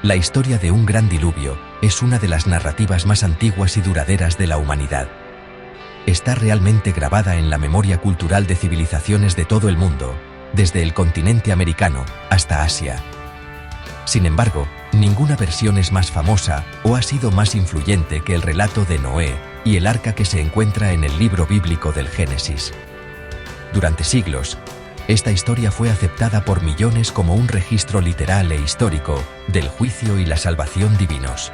La historia de un gran diluvio es una de las narrativas más antiguas y duraderas de la humanidad. Está realmente grabada en la memoria cultural de civilizaciones de todo el mundo, desde el continente americano hasta Asia. Sin embargo, ninguna versión es más famosa o ha sido más influyente que el relato de Noé y el arca que se encuentra en el libro bíblico del Génesis. Durante siglos, esta historia fue aceptada por millones como un registro literal e histórico del juicio y la salvación divinos.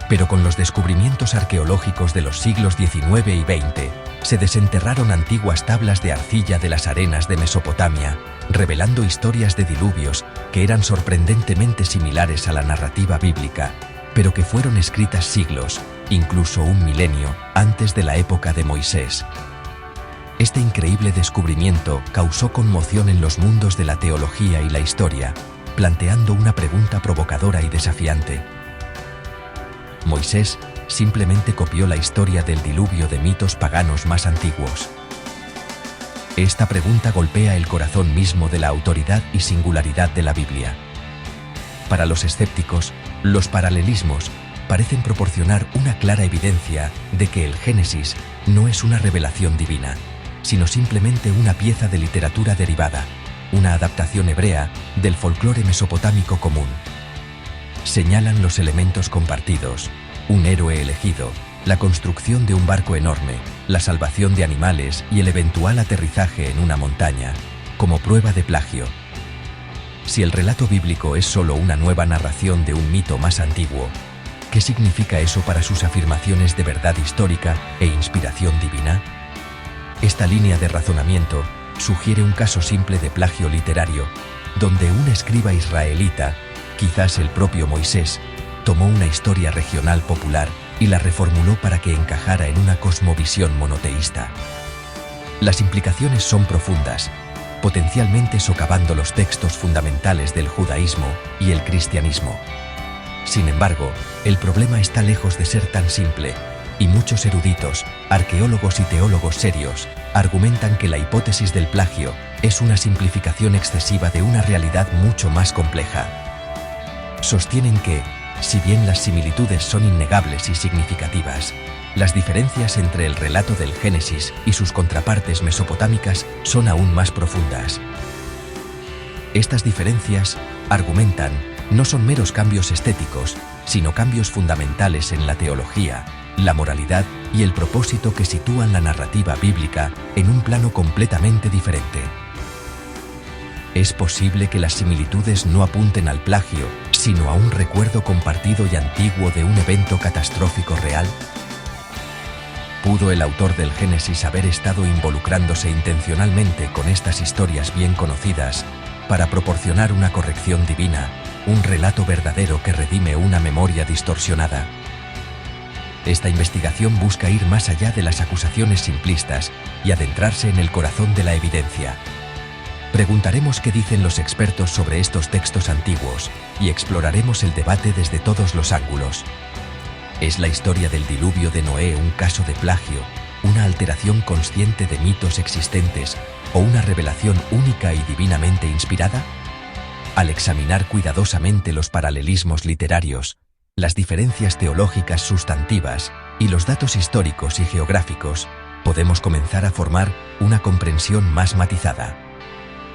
Pero con los descubrimientos arqueológicos de los siglos XIX y XX, se desenterraron antiguas tablas de arcilla de las arenas de Mesopotamia, revelando historias de diluvios que eran sorprendentemente similares a la narrativa bíblica, pero que fueron escritas siglos, incluso un milenio, antes de la época de Moisés. Este increíble descubrimiento causó conmoción en los mundos de la teología y la historia, planteando una pregunta provocadora y desafiante. ¿Moisés simplemente copió la historia del diluvio de mitos paganos más antiguos? Esta pregunta golpea el corazón mismo de la autoridad y singularidad de la Biblia. Para los escépticos, los paralelismos parecen proporcionar una clara evidencia de que el Génesis no es una revelación divina, sino simplemente una pieza de literatura derivada, una adaptación hebrea del folclore mesopotámico común. Señalan los elementos compartidos: un héroe elegido, la construcción de un barco enorme, la salvación de animales y el eventual aterrizaje en una montaña, como prueba de plagio. Si el relato bíblico es solo una nueva narración de un mito más antiguo, ¿qué significa eso para sus afirmaciones de verdad histórica e inspiración divina? Esta línea de razonamiento sugiere un caso simple de plagio literario, donde un escriba israelita, quizás el propio Moisés, tomó una historia regional popular y la reformuló para que encajara en una cosmovisión monoteísta. Las implicaciones son profundas, potencialmente socavando los textos fundamentales del judaísmo y el cristianismo. Sin embargo, el problema está lejos de ser tan simple, y muchos eruditos, arqueólogos y teólogos serios argumentan que la hipótesis del plagio es una simplificación excesiva de una realidad mucho más compleja. Sostienen que, si bien las similitudes son innegables y significativas, las diferencias entre el relato del Génesis y sus contrapartes mesopotámicas son aún más profundas. Estas diferencias, argumentan, no son meros cambios estéticos, sino cambios fundamentales en la teología, la moralidad y el propósito que sitúan la narrativa bíblica en un plano completamente diferente. ¿Es posible que las similitudes no apunten al plagio, sino a un recuerdo compartido y antiguo de un evento catastrófico real? ¿Pudo el autor del Génesis haber estado involucrándose intencionalmente con estas historias bien conocidas para proporcionar una corrección divina, un relato verdadero que redime una memoria distorsionada? Esta investigación busca ir más allá de las acusaciones simplistas y adentrarse en el corazón de la evidencia. Preguntaremos qué dicen los expertos sobre estos textos antiguos y exploraremos el debate desde todos los ángulos. ¿Es la historia del diluvio de Noé un caso de plagio, una alteración consciente de mitos existentes o una revelación única y divinamente inspirada? Al examinar cuidadosamente los paralelismos literarios, las diferencias teológicas sustantivas y los datos históricos y geográficos, podemos comenzar a formar una comprensión más matizada.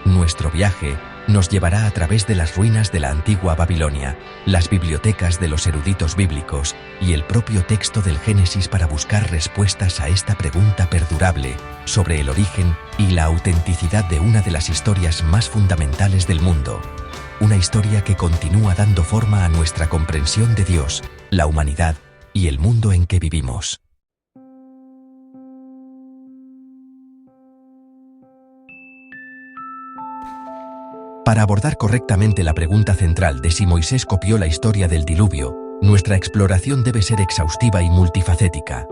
Nuestro viaje nos llevará a través de las ruinas de la antigua Babilonia, las bibliotecas de los eruditos bíblicos y el propio texto del Génesis para buscar respuestas a esta pregunta perdurable sobre el origen y la autenticidad de una de las historias más fundamentales del mundo. Una historia que continúa dando forma a nuestra comprensión de Dios, la humanidad y el mundo en que vivimos. Para abordar correctamente la pregunta central de si Moisés copió la historia del diluvio, nuestra exploración debe ser exhaustiva y multifacética.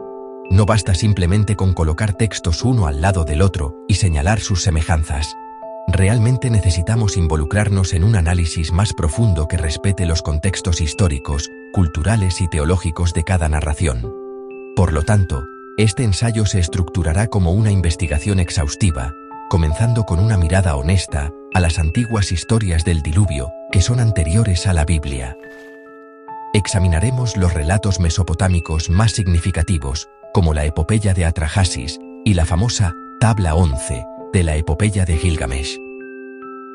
No basta simplemente con colocar textos uno al lado del otro y señalar sus semejanzas. Realmente necesitamos involucrarnos en un análisis más profundo que respete los contextos históricos, culturales y teológicos de cada narración. Por lo tanto, este ensayo se estructurará como una investigación exhaustiva, comenzando con una mirada honesta a las antiguas historias del diluvio, que son anteriores a la Biblia. Examinaremos los relatos mesopotámicos más significativos, como la epopeya de Atrahasis y la famosa Tabla 11 de la epopeya de Gilgamesh.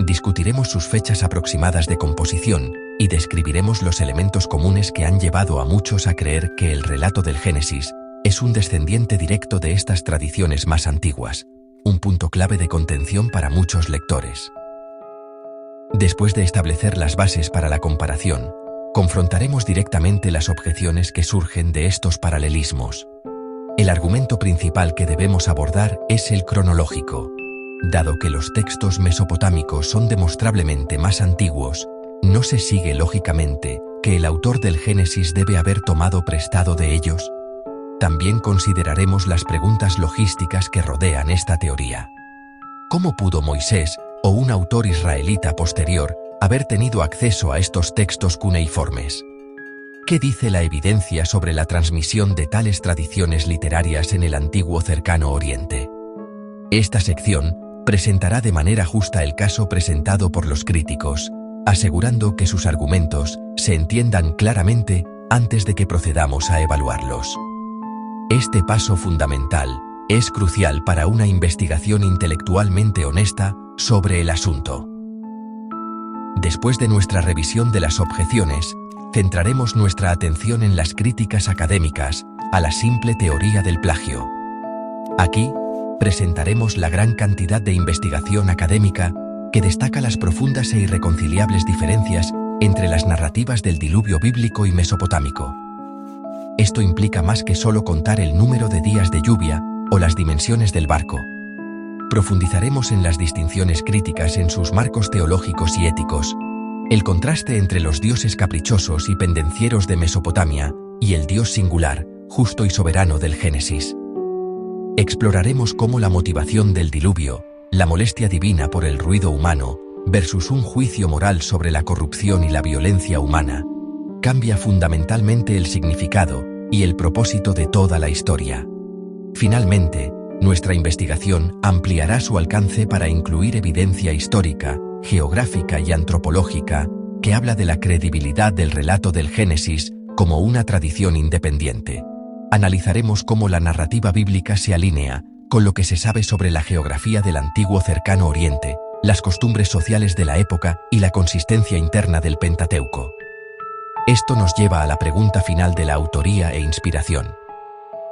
Discutiremos sus fechas aproximadas de composición y describiremos los elementos comunes que han llevado a muchos a creer que el relato del Génesis es un descendiente directo de estas tradiciones más antiguas, un punto clave de contención para muchos lectores. Después de establecer las bases para la comparación, confrontaremos directamente las objeciones que surgen de estos paralelismos. El argumento principal que debemos abordar es el cronológico. Dado que los textos mesopotámicos son demostrablemente más antiguos, no se sigue lógicamente que el autor del Génesis debe haber tomado prestado de ellos. También consideraremos las preguntas logísticas que rodean esta teoría. ¿Cómo pudo Moisés, o un autor israelita posterior, haber tenido acceso a estos textos cuneiformes? ¿Qué dice la evidencia sobre la transmisión de tales tradiciones literarias en el antiguo Cercano Oriente? Esta sección presentará de manera justa el caso presentado por los críticos, asegurando que sus argumentos se entiendan claramente antes de que procedamos a evaluarlos. Este paso fundamental es crucial para una investigación intelectualmente honesta sobre el asunto. Después de nuestra revisión de las objeciones, centraremos nuestra atención en las críticas académicas a la simple teoría del plagio. Aquí, presentaremos la gran cantidad de investigación académica que destaca las profundas e irreconciliables diferencias entre las narrativas del diluvio bíblico y mesopotámico. Esto implica más que solo contar el número de días de lluvia o las dimensiones del barco. Profundizaremos en las distinciones críticas en sus marcos teológicos y éticos, el contraste entre los dioses caprichosos y pendencieros de Mesopotamia y el Dios singular, justo y soberano del Génesis. Exploraremos cómo la motivación del diluvio, la molestia divina por el ruido humano, versus un juicio moral sobre la corrupción y la violencia humana, cambia fundamentalmente el significado y el propósito de toda la historia. Finalmente, nuestra investigación ampliará su alcance para incluir evidencia histórica, geográfica y antropológica que habla de la credibilidad del relato del Génesis como una tradición independiente. Analizaremos cómo la narrativa bíblica se alinea con lo que se sabe sobre la geografía del antiguo Cercano Oriente, las costumbres sociales de la época y la consistencia interna del Pentateuco. Esto nos lleva a la pregunta final de la autoría e inspiración.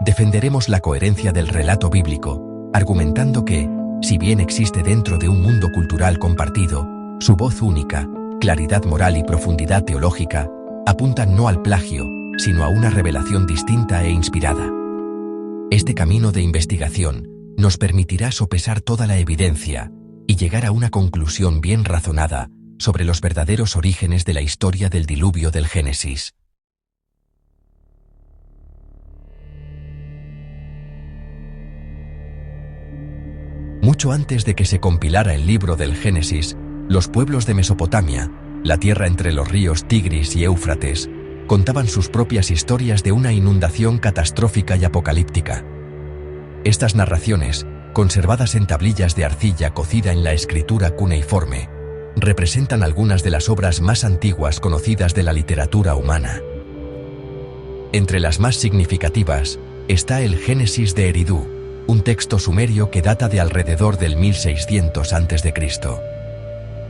Defenderemos la coherencia del relato bíblico, argumentando que, si bien existe dentro de un mundo cultural compartido, su voz única, claridad moral y profundidad teológica apuntan no al plagio, sino a una revelación distinta e inspirada. Este camino de investigación nos permitirá sopesar toda la evidencia y llegar a una conclusión bien razonada sobre los verdaderos orígenes de la historia del diluvio del Génesis. Mucho antes de que se compilara el libro del Génesis, los pueblos de Mesopotamia, la tierra entre los ríos Tigris y Éufrates, contaban sus propias historias de una inundación catastrófica y apocalíptica. Estas narraciones, conservadas en tablillas de arcilla cocida en la escritura cuneiforme, representan algunas de las obras más antiguas conocidas de la literatura humana. Entre las más significativas está el Génesis de Eridu, un texto sumerio que data de alrededor del 1600 a.C.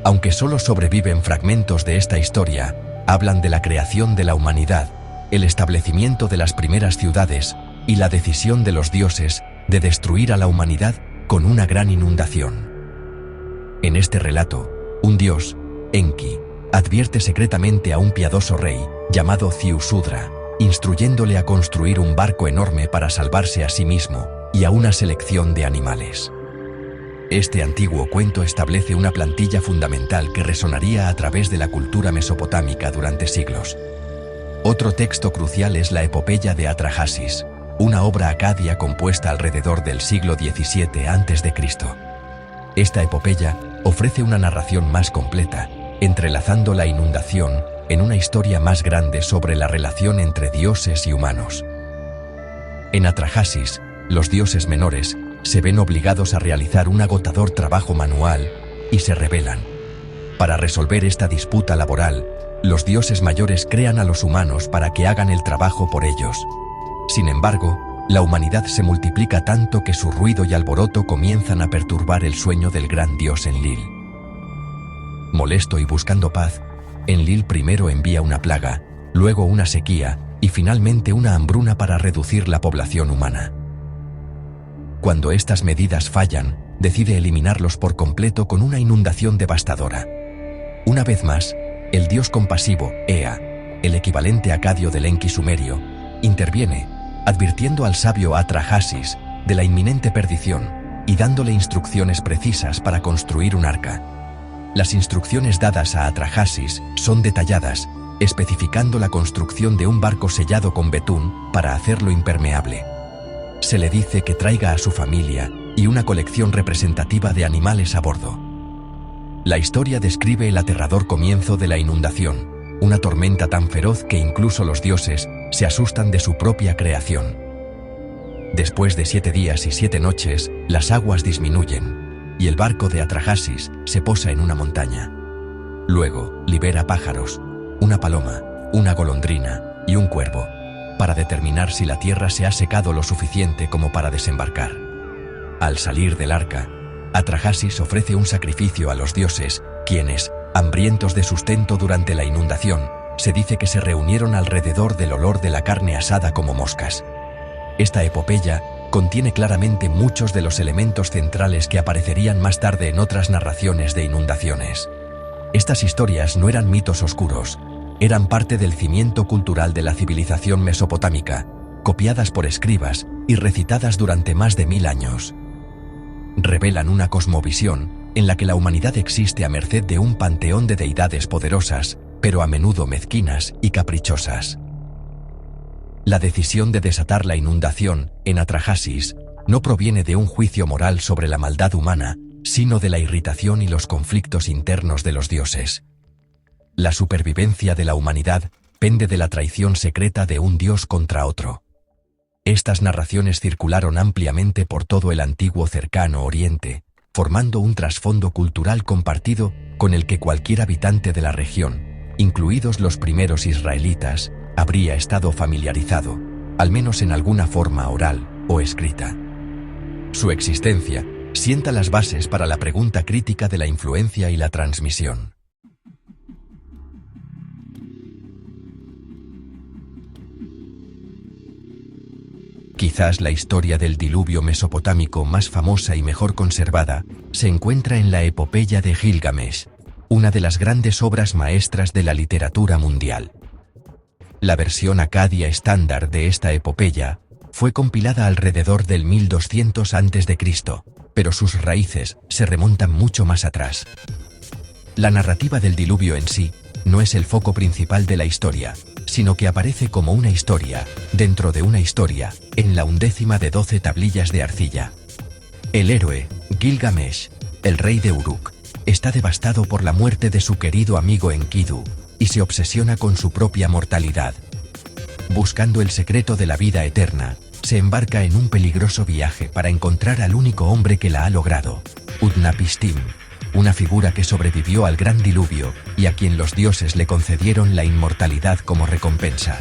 Aunque solo sobreviven fragmentos de esta historia, hablan de la creación de la humanidad, el establecimiento de las primeras ciudades y la decisión de los dioses de destruir a la humanidad con una gran inundación. En este relato, un dios, Enki, advierte secretamente a un piadoso rey llamado Ziusudra, instruyéndole a construir un barco enorme para salvarse a sí mismo y a una selección de animales. Este antiguo cuento establece una plantilla fundamental que resonaría a través de la cultura mesopotámica durante siglos. Otro texto crucial es la epopeya de Atrahasis, una obra acadia compuesta alrededor del siglo XVII a.C. Esta epopeya ofrece una narración más completa, entrelazando la inundación en una historia más grande sobre la relación entre dioses y humanos. En Atrahasis, los dioses menores se ven obligados a realizar un agotador trabajo manual y se rebelan. Para resolver esta disputa laboral, los dioses mayores crean a los humanos para que hagan el trabajo por ellos. Sin embargo, la humanidad se multiplica tanto que su ruido y alboroto comienzan a perturbar el sueño del gran dios Enlil. Molesto y buscando paz, Enlil primero envía una plaga, luego una sequía y finalmente una hambruna para reducir la población humana. Cuando estas medidas fallan, decide eliminarlos por completo con una inundación devastadora. Una vez más, el dios compasivo, Ea, el equivalente acadio del Enki sumerio, interviene, advirtiendo al sabio Atrahasis de la inminente perdición y dándole instrucciones precisas para construir un arca. Las instrucciones dadas a Atrahasis son detalladas, especificando la construcción de un barco sellado con betún para hacerlo impermeable. Se le dice que traiga a su familia y una colección representativa de animales a bordo. La historia describe el aterrador comienzo de la inundación, una tormenta tan feroz que incluso los dioses se asustan de su propia creación. Después de 7 días y 7 noches, las aguas disminuyen, y el barco de Atrahasis se posa en una montaña. Luego, libera pájaros, una paloma, una golondrina y un cuervo, para determinar si la tierra se ha secado lo suficiente como para desembarcar. Al salir del arca, Atrahasis ofrece un sacrificio a los dioses, quienes, hambrientos de sustento durante la inundación, se dice que se reunieron alrededor del olor de la carne asada como moscas. Esta epopeya contiene claramente muchos de los elementos centrales que aparecerían más tarde en otras narraciones de inundaciones. Estas historias no eran mitos oscuros, eran parte del cimiento cultural de la civilización mesopotámica, copiadas por escribas y recitadas durante más de 1000 años. Revelan una cosmovisión en la que la humanidad existe a merced de un panteón de deidades poderosas, pero a menudo mezquinas y caprichosas. La decisión de desatar la inundación en Atrahasis no proviene de un juicio moral sobre la maldad humana, sino de la irritación y los conflictos internos de los dioses. La supervivencia de la humanidad pende de la traición secreta de un dios contra otro. Estas narraciones circularon ampliamente por todo el antiguo cercano Oriente, formando un trasfondo cultural compartido con el que cualquier habitante de la región, incluidos los primeros israelitas, habría estado familiarizado, al menos en alguna forma oral o escrita. Su existencia sienta las bases para la pregunta crítica de la influencia y la transmisión. Quizás la historia del diluvio mesopotámico más famosa y mejor conservada se encuentra en la epopeya de Gilgamesh, una de las grandes obras maestras de la literatura mundial. La versión acadia estándar de esta epopeya fue compilada alrededor del 1200 a.C., pero sus raíces se remontan mucho más atrás. La narrativa del diluvio en sí no es el foco principal de la historia, sino que aparece como una historia, dentro de una historia, en la 11ª de 12 tablillas de arcilla. El héroe, Gilgamesh, el rey de Uruk, está devastado por la muerte de su querido amigo Enkidu, y se obsesiona con su propia mortalidad. Buscando el secreto de la vida eterna, se embarca en un peligroso viaje para encontrar al único hombre que la ha logrado, Utnapishtim, una figura que sobrevivió al gran diluvio y a quien los dioses le concedieron la inmortalidad como recompensa.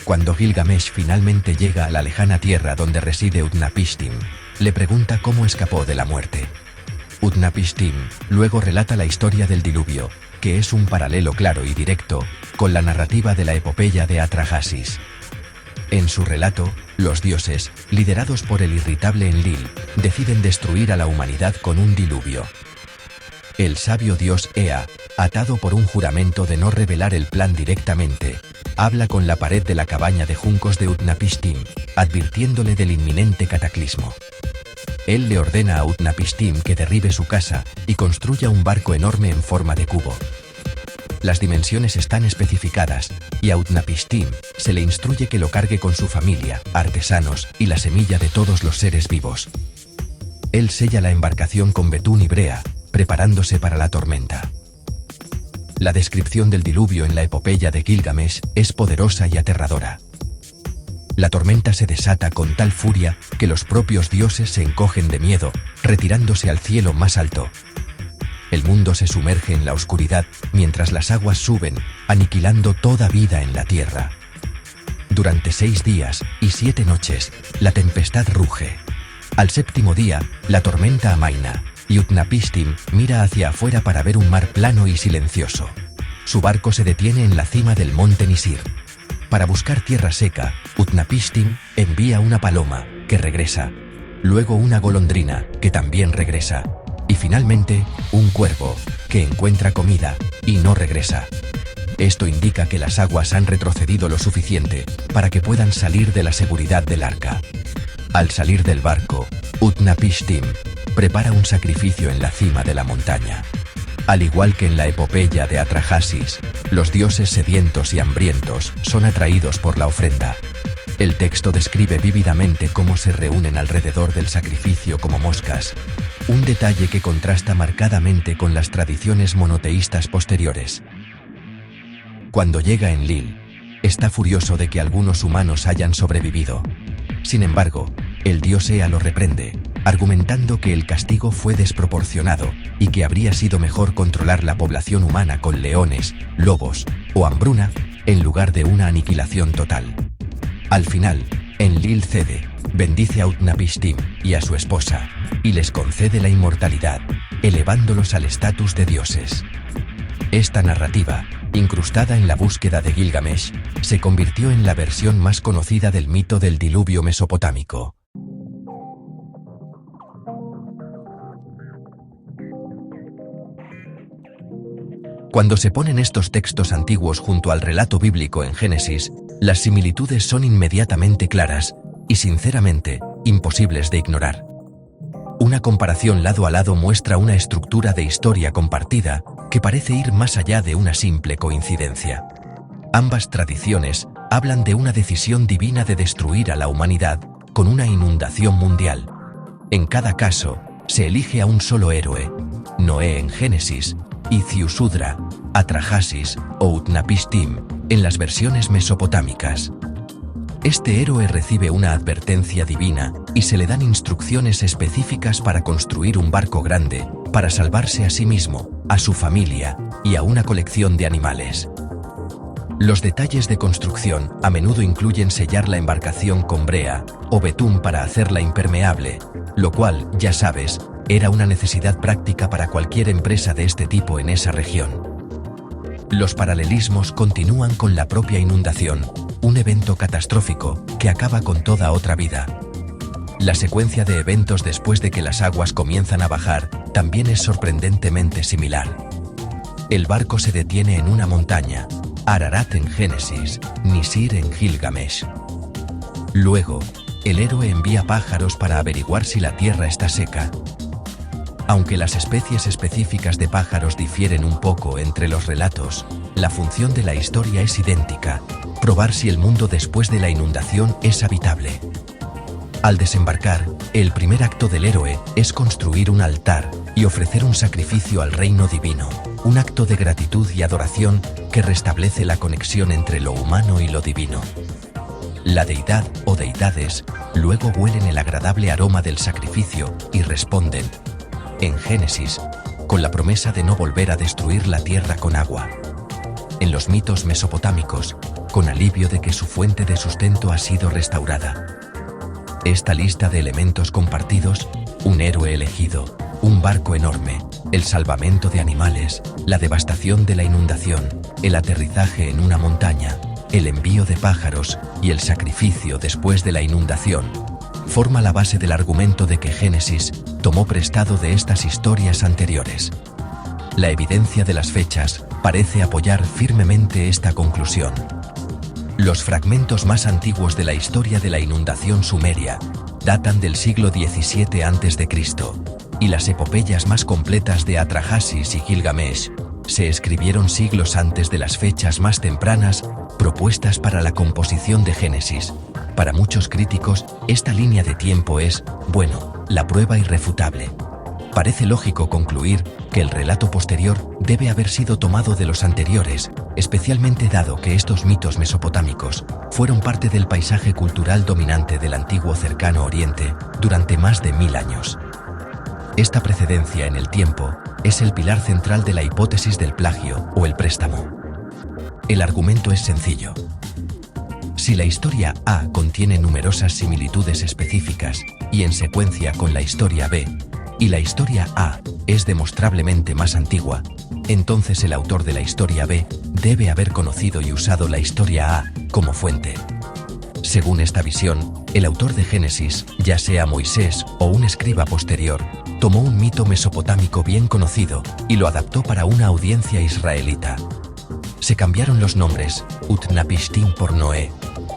Cuando Gilgamesh finalmente llega a la lejana tierra donde reside Utnapishtim, le pregunta cómo escapó de la muerte. Utnapishtim luego relata la historia del diluvio, que es un paralelo claro y directo con la narrativa de la epopeya de Atrahasis. En su relato, los dioses, liderados por el irritable Enlil, deciden destruir a la humanidad con un diluvio. El sabio dios Ea, atado por un juramento de no revelar el plan directamente, habla con la pared de la cabaña de juncos de Utnapishtim, advirtiéndole del inminente cataclismo. Él le ordena a Utnapishtim que derribe su casa y construya un barco enorme en forma de cubo. Las dimensiones están especificadas, y a Utnapishtim se le instruye que lo cargue con su familia, artesanos y la semilla de todos los seres vivos. Él sella la embarcación con betún y brea, preparándose para la tormenta. La descripción del diluvio en la epopeya de Gilgamesh es poderosa y aterradora. La tormenta se desata con tal furia que los propios dioses se encogen de miedo, retirándose al cielo más alto. El mundo se sumerge en la oscuridad mientras las aguas suben, aniquilando toda vida en la tierra. Durante 6 días y 7 noches, la tempestad ruge. Al séptimo día, la tormenta amaina, y Utnapishtim mira hacia afuera para ver un mar plano y silencioso. Su barco se detiene en la cima del monte Nisir. Para buscar tierra seca, Utnapishtim envía una paloma, que regresa, luego una golondrina, que también regresa, y finalmente, un cuervo, que encuentra comida y no regresa. Esto indica que las aguas han retrocedido lo suficiente para que puedan salir de la seguridad del arca. Al salir del barco, Utnapishtim prepara un sacrificio en la cima de la montaña. Al igual que en la epopeya de Atrahasis, los dioses sedientos y hambrientos son atraídos por la ofrenda. El texto describe vívidamente cómo se reúnen alrededor del sacrificio como moscas, un detalle que contrasta marcadamente con las tradiciones monoteístas posteriores. Cuando llega Enlil, está furioso de que algunos humanos hayan sobrevivido. Sin embargo, el dios Ea lo reprende, argumentando que el castigo fue desproporcionado y que habría sido mejor controlar la población humana con leones, lobos o hambruna en lugar de una aniquilación total. Al final, Enlil cede, bendice a Utnapishtim y a su esposa, y les concede la inmortalidad, elevándolos al estatus de dioses. Esta narrativa, incrustada en la búsqueda de Gilgamesh, se convirtió en la versión más conocida del mito del diluvio mesopotámico. Cuando se ponen estos textos antiguos junto al relato bíblico en Génesis, las similitudes son inmediatamente claras y, sinceramente, imposibles de ignorar. Una comparación lado a lado muestra una estructura de historia compartida que parece ir más allá de una simple coincidencia. Ambas tradiciones hablan de una decisión divina de destruir a la humanidad con una inundación mundial. En cada caso, se elige a un solo héroe: Noé en Génesis y Ziusudra, Atrahasis o Utnapishtim en las versiones mesopotámicas. Este héroe recibe una advertencia divina y se le dan instrucciones específicas para construir un barco grande, para salvarse a sí mismo, a su familia y a una colección de animales. Los detalles de construcción a menudo incluyen sellar la embarcación con brea o betún para hacerla impermeable, lo cual, ya sabes, era una necesidad práctica para cualquier empresa de este tipo en esa región. Los paralelismos continúan con la propia inundación, un evento catastrófico que acaba con toda otra vida. La secuencia de eventos después de que las aguas comienzan a bajar también es sorprendentemente similar. El barco se detiene en una montaña, Ararat en Génesis, Nisir en Gilgamesh. Luego, el héroe envía pájaros para averiguar si la tierra está seca. Aunque las especies específicas de pájaros difieren un poco entre los relatos, la función de la historia es idéntica: probar si el mundo después de la inundación es habitable. Al desembarcar, el primer acto del héroe es construir un altar y ofrecer un sacrificio al reino divino, un acto de gratitud y adoración que restablece la conexión entre lo humano y lo divino. La deidad o deidades luego huelen el agradable aroma del sacrificio y responden, en Génesis, con la promesa de no volver a destruir la tierra con agua. En los mitos mesopotámicos, con alivio de que su fuente de sustento ha sido restaurada. Esta lista de elementos compartidos, un héroe elegido, un barco enorme, el salvamento de animales, la devastación de la inundación, el aterrizaje en una montaña, el envío de pájaros y el sacrificio después de la inundación, forma la base del argumento de que Génesis tomó prestado de estas historias anteriores. La evidencia de las fechas parece apoyar firmemente esta conclusión. Los fragmentos más antiguos de la historia de la inundación sumeria datan del siglo XVII a.C., y las epopeyas más completas de Atrahasis y Gilgamesh se escribieron siglos antes de las fechas más tempranas propuestas para la composición de Génesis. Para muchos críticos, esta línea de tiempo es, bueno, la prueba irrefutable. Parece lógico concluir que el relato posterior debe haber sido tomado de los anteriores, especialmente dado que estos mitos mesopotámicos fueron parte del paisaje cultural dominante del antiguo Cercano Oriente durante más de 1000 años. Esta precedencia en el tiempo es el pilar central de la hipótesis del plagio o el préstamo. El argumento es sencillo. Si la historia A contiene numerosas similitudes específicas y en secuencia con la historia B, y la historia A es demostrablemente más antigua, entonces el autor de la historia B debe haber conocido y usado la historia A como fuente. Según esta visión, el autor de Génesis, ya sea Moisés o un escriba posterior, tomó un mito mesopotámico bien conocido y lo adaptó para una audiencia israelita. Se cambiaron los nombres, Utnapishtim por Noé.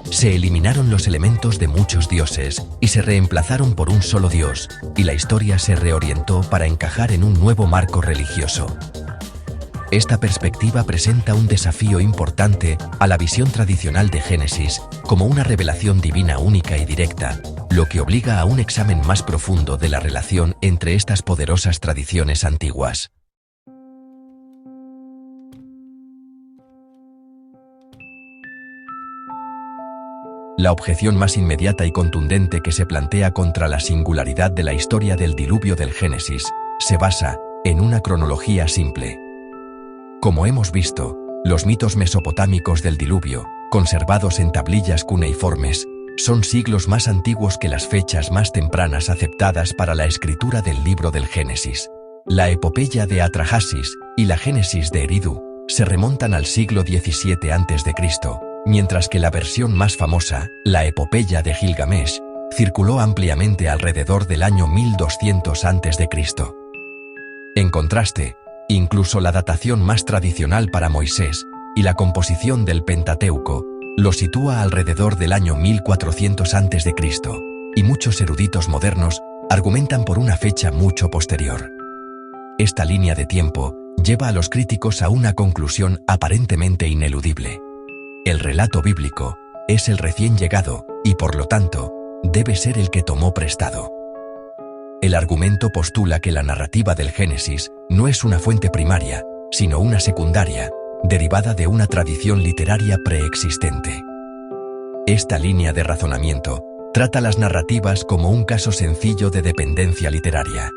Se eliminaron los elementos de muchos dioses y se reemplazaron por un solo dios, y la historia se reorientó para encajar en un nuevo marco religioso. Esta perspectiva presenta un desafío importante a la visión tradicional de Génesis como una revelación divina única y directa, lo que obliga a un examen más profundo de la relación entre estas poderosas tradiciones antiguas. La objeción más inmediata y contundente que se plantea contra la singularidad de la historia del diluvio del Génesis se basa en una cronología simple. Como hemos visto, los mitos mesopotámicos del diluvio, conservados en tablillas cuneiformes, son siglos más antiguos que las fechas más tempranas aceptadas para la escritura del libro del Génesis. La epopeya de Atrahasis y la Génesis de Eridu se remontan al siglo XVII a.C., mientras que la versión más famosa, la epopeya de Gilgamesh, circuló ampliamente alrededor del año 1200 a.C. En contraste, incluso la datación más tradicional para Moisés y la composición del Pentateuco lo sitúa alrededor del año 1400 a.C., y muchos eruditos modernos argumentan por una fecha mucho posterior. Esta línea de tiempo lleva a los críticos a una conclusión aparentemente ineludible. El relato bíblico es el recién llegado y, por lo tanto, debe ser el que tomó prestado. El argumento postula que la narrativa del Génesis no es una fuente primaria, sino una secundaria, derivada de una tradición literaria preexistente. Esta línea de razonamiento trata las narrativas como un caso sencillo de dependencia literaria.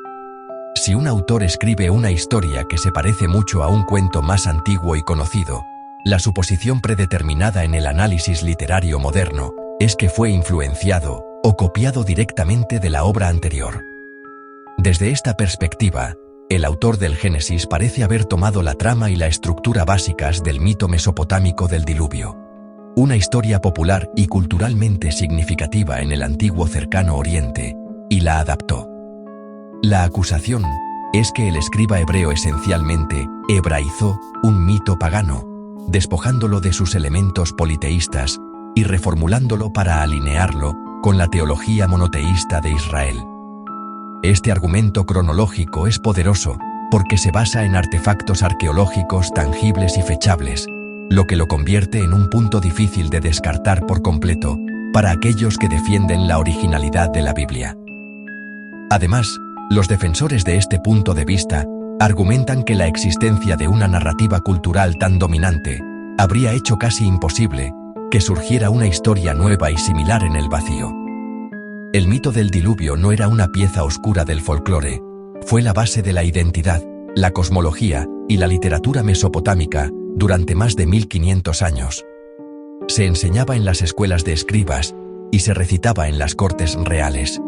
Si un autor escribe una historia que se parece mucho a un cuento más antiguo y conocido, la suposición predeterminada en el análisis literario moderno es que fue influenciado o copiado directamente de la obra anterior. Desde esta perspectiva, el autor del Génesis parece haber tomado la trama y la estructura básicas del mito mesopotámico del diluvio, una historia popular y culturalmente significativa en el antiguo Cercano Oriente, y la adaptó. La acusación es que el escriba hebreo esencialmente hebraizó un mito pagano, despojándolo de sus elementos politeístas y reformulándolo para alinearlo con la teología monoteísta de Israel. Este argumento cronológico es poderoso porque se basa en artefactos arqueológicos tangibles y fechables, lo que lo convierte en un punto difícil de descartar por completo para aquellos que defienden la originalidad de la Biblia. Además, los defensores de este punto de vista argumentan que la existencia de una narrativa cultural tan dominante habría hecho casi imposible que surgiera una historia nueva y similar en el vacío. El mito del diluvio no era una pieza oscura del folclore, fue la base de la identidad, la cosmología y la literatura mesopotámica durante más de 1500 años. Se enseñaba en las escuelas de escribas y se recitaba en las cortes reales.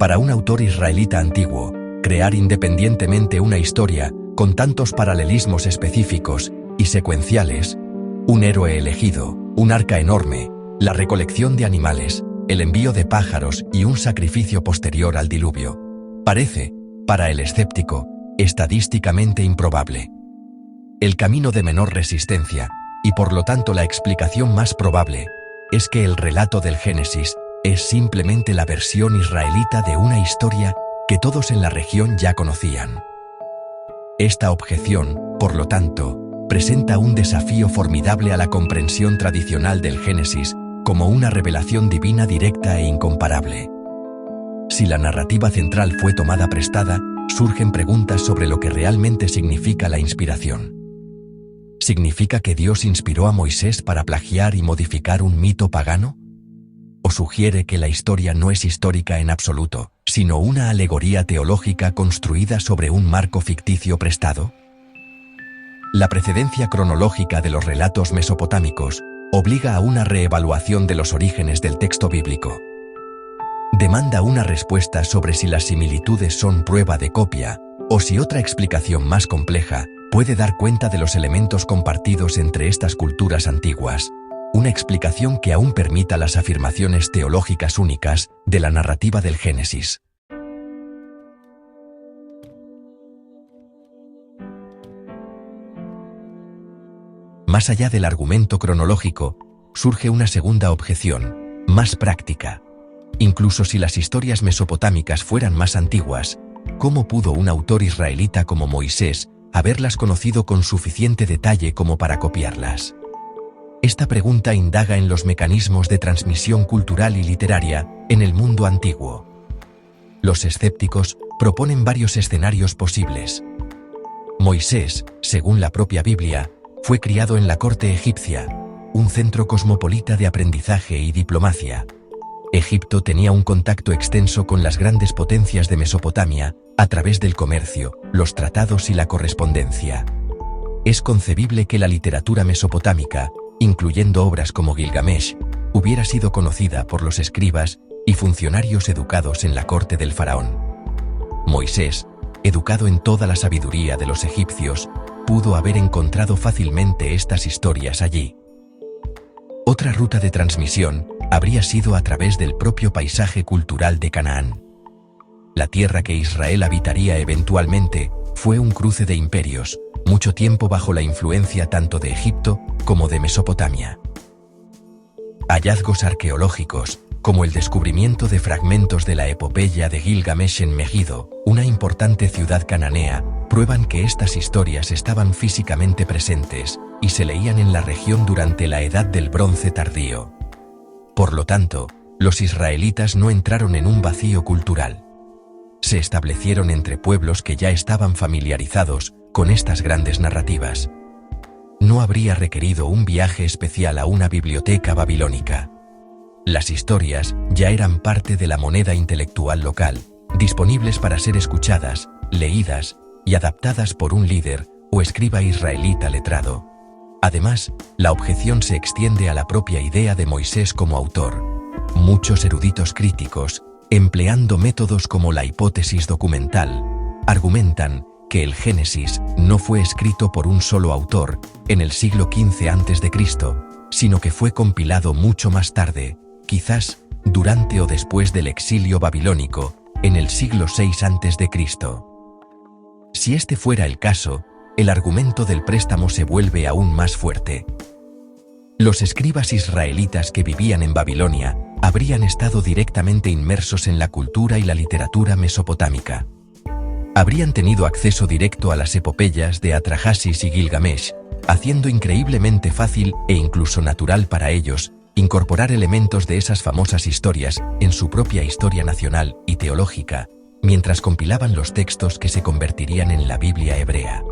Para un autor israelita antiguo, crear independientemente una historia con tantos paralelismos específicos y secuenciales, un héroe elegido, un arca enorme, la recolección de animales, el envío de pájaros y un sacrificio posterior al diluvio, parece, para el escéptico, estadísticamente improbable. El camino de menor resistencia, y por lo tanto la explicación más probable, es que el relato del Génesis es simplemente la versión israelita de una historia que todos en la región ya conocían. Esta objeción, por lo tanto, presenta un desafío formidable a la comprensión tradicional del Génesis como una revelación divina directa e incomparable. Si la narrativa central fue tomada prestada, surgen preguntas sobre lo que realmente significa la inspiración. ¿Significa que Dios inspiró a Moisés para plagiar y modificar un mito pagano? ¿O sugiere que la historia no es histórica en absoluto, sino una alegoría teológica construida sobre un marco ficticio prestado? La precedencia cronológica de los relatos mesopotámicos obliga a una reevaluación de los orígenes del texto bíblico. Demanda una respuesta sobre si las similitudes son prueba de copia, o si otra explicación más compleja puede dar cuenta de los elementos compartidos entre estas culturas antiguas, una explicación que aún permita las afirmaciones teológicas únicas de la narrativa del Génesis. Más allá del argumento cronológico, surge una segunda objeción, más práctica. Incluso si las historias mesopotámicas fueran más antiguas, ¿cómo pudo un autor israelita como Moisés haberlas conocido con suficiente detalle como para copiarlas? Esta pregunta indaga en los mecanismos de transmisión cultural y literaria en el mundo antiguo. Los escépticos proponen varios escenarios posibles. Moisés, según la propia Biblia, fue criado en la corte egipcia, un centro cosmopolita de aprendizaje y diplomacia. Egipto tenía un contacto extenso con las grandes potencias de Mesopotamia a través del comercio, los tratados y la correspondencia. Es concebible que la literatura mesopotámica, incluyendo obras como Gilgamesh, hubiera sido conocida por los escribas y funcionarios educados en la corte del faraón. Moisés, educado en toda la sabiduría de los egipcios, pudo haber encontrado fácilmente estas historias allí. Otra ruta de transmisión habría sido a través del propio paisaje cultural de Canaán. La tierra que Israel habitaría eventualmente fue un cruce de imperios, mucho tiempo bajo la influencia tanto de Egipto como de Mesopotamia. Hallazgos arqueológicos, como el descubrimiento de fragmentos de la epopeya de Gilgamesh en Megido, una importante ciudad cananea, prueban que estas historias estaban físicamente presentes y se leían en la región durante la Edad del Bronce tardío. Por lo tanto, los israelitas no entraron en un vacío cultural. Se establecieron entre pueblos que ya estaban familiarizados con estas grandes narrativas. No habría requerido un viaje especial a una biblioteca babilónica. Las historias ya eran parte de la moneda intelectual local, disponibles para ser escuchadas, leídas y adaptadas por un líder o escriba israelita letrado. Además, la objeción se extiende a la propia idea de Moisés como autor. Muchos eruditos críticos, empleando métodos como la hipótesis documental, argumentan que el Génesis no fue escrito por un solo autor en el siglo XV a.C., sino que fue compilado mucho más tarde, quizás durante o después del exilio babilónico, en el siglo VI a.C. Si este fuera el caso, el argumento del préstamo se vuelve aún más fuerte. Los escribas israelitas que vivían en Babilonia habrían estado directamente inmersos en la cultura y la literatura mesopotámica. Habrían tenido acceso directo a las epopeyas de Atrahasis y Gilgamesh, haciendo increíblemente fácil e incluso natural para ellos incorporar elementos de esas famosas historias en su propia historia nacional y teológica, mientras compilaban los textos que se convertirían en la Biblia hebrea.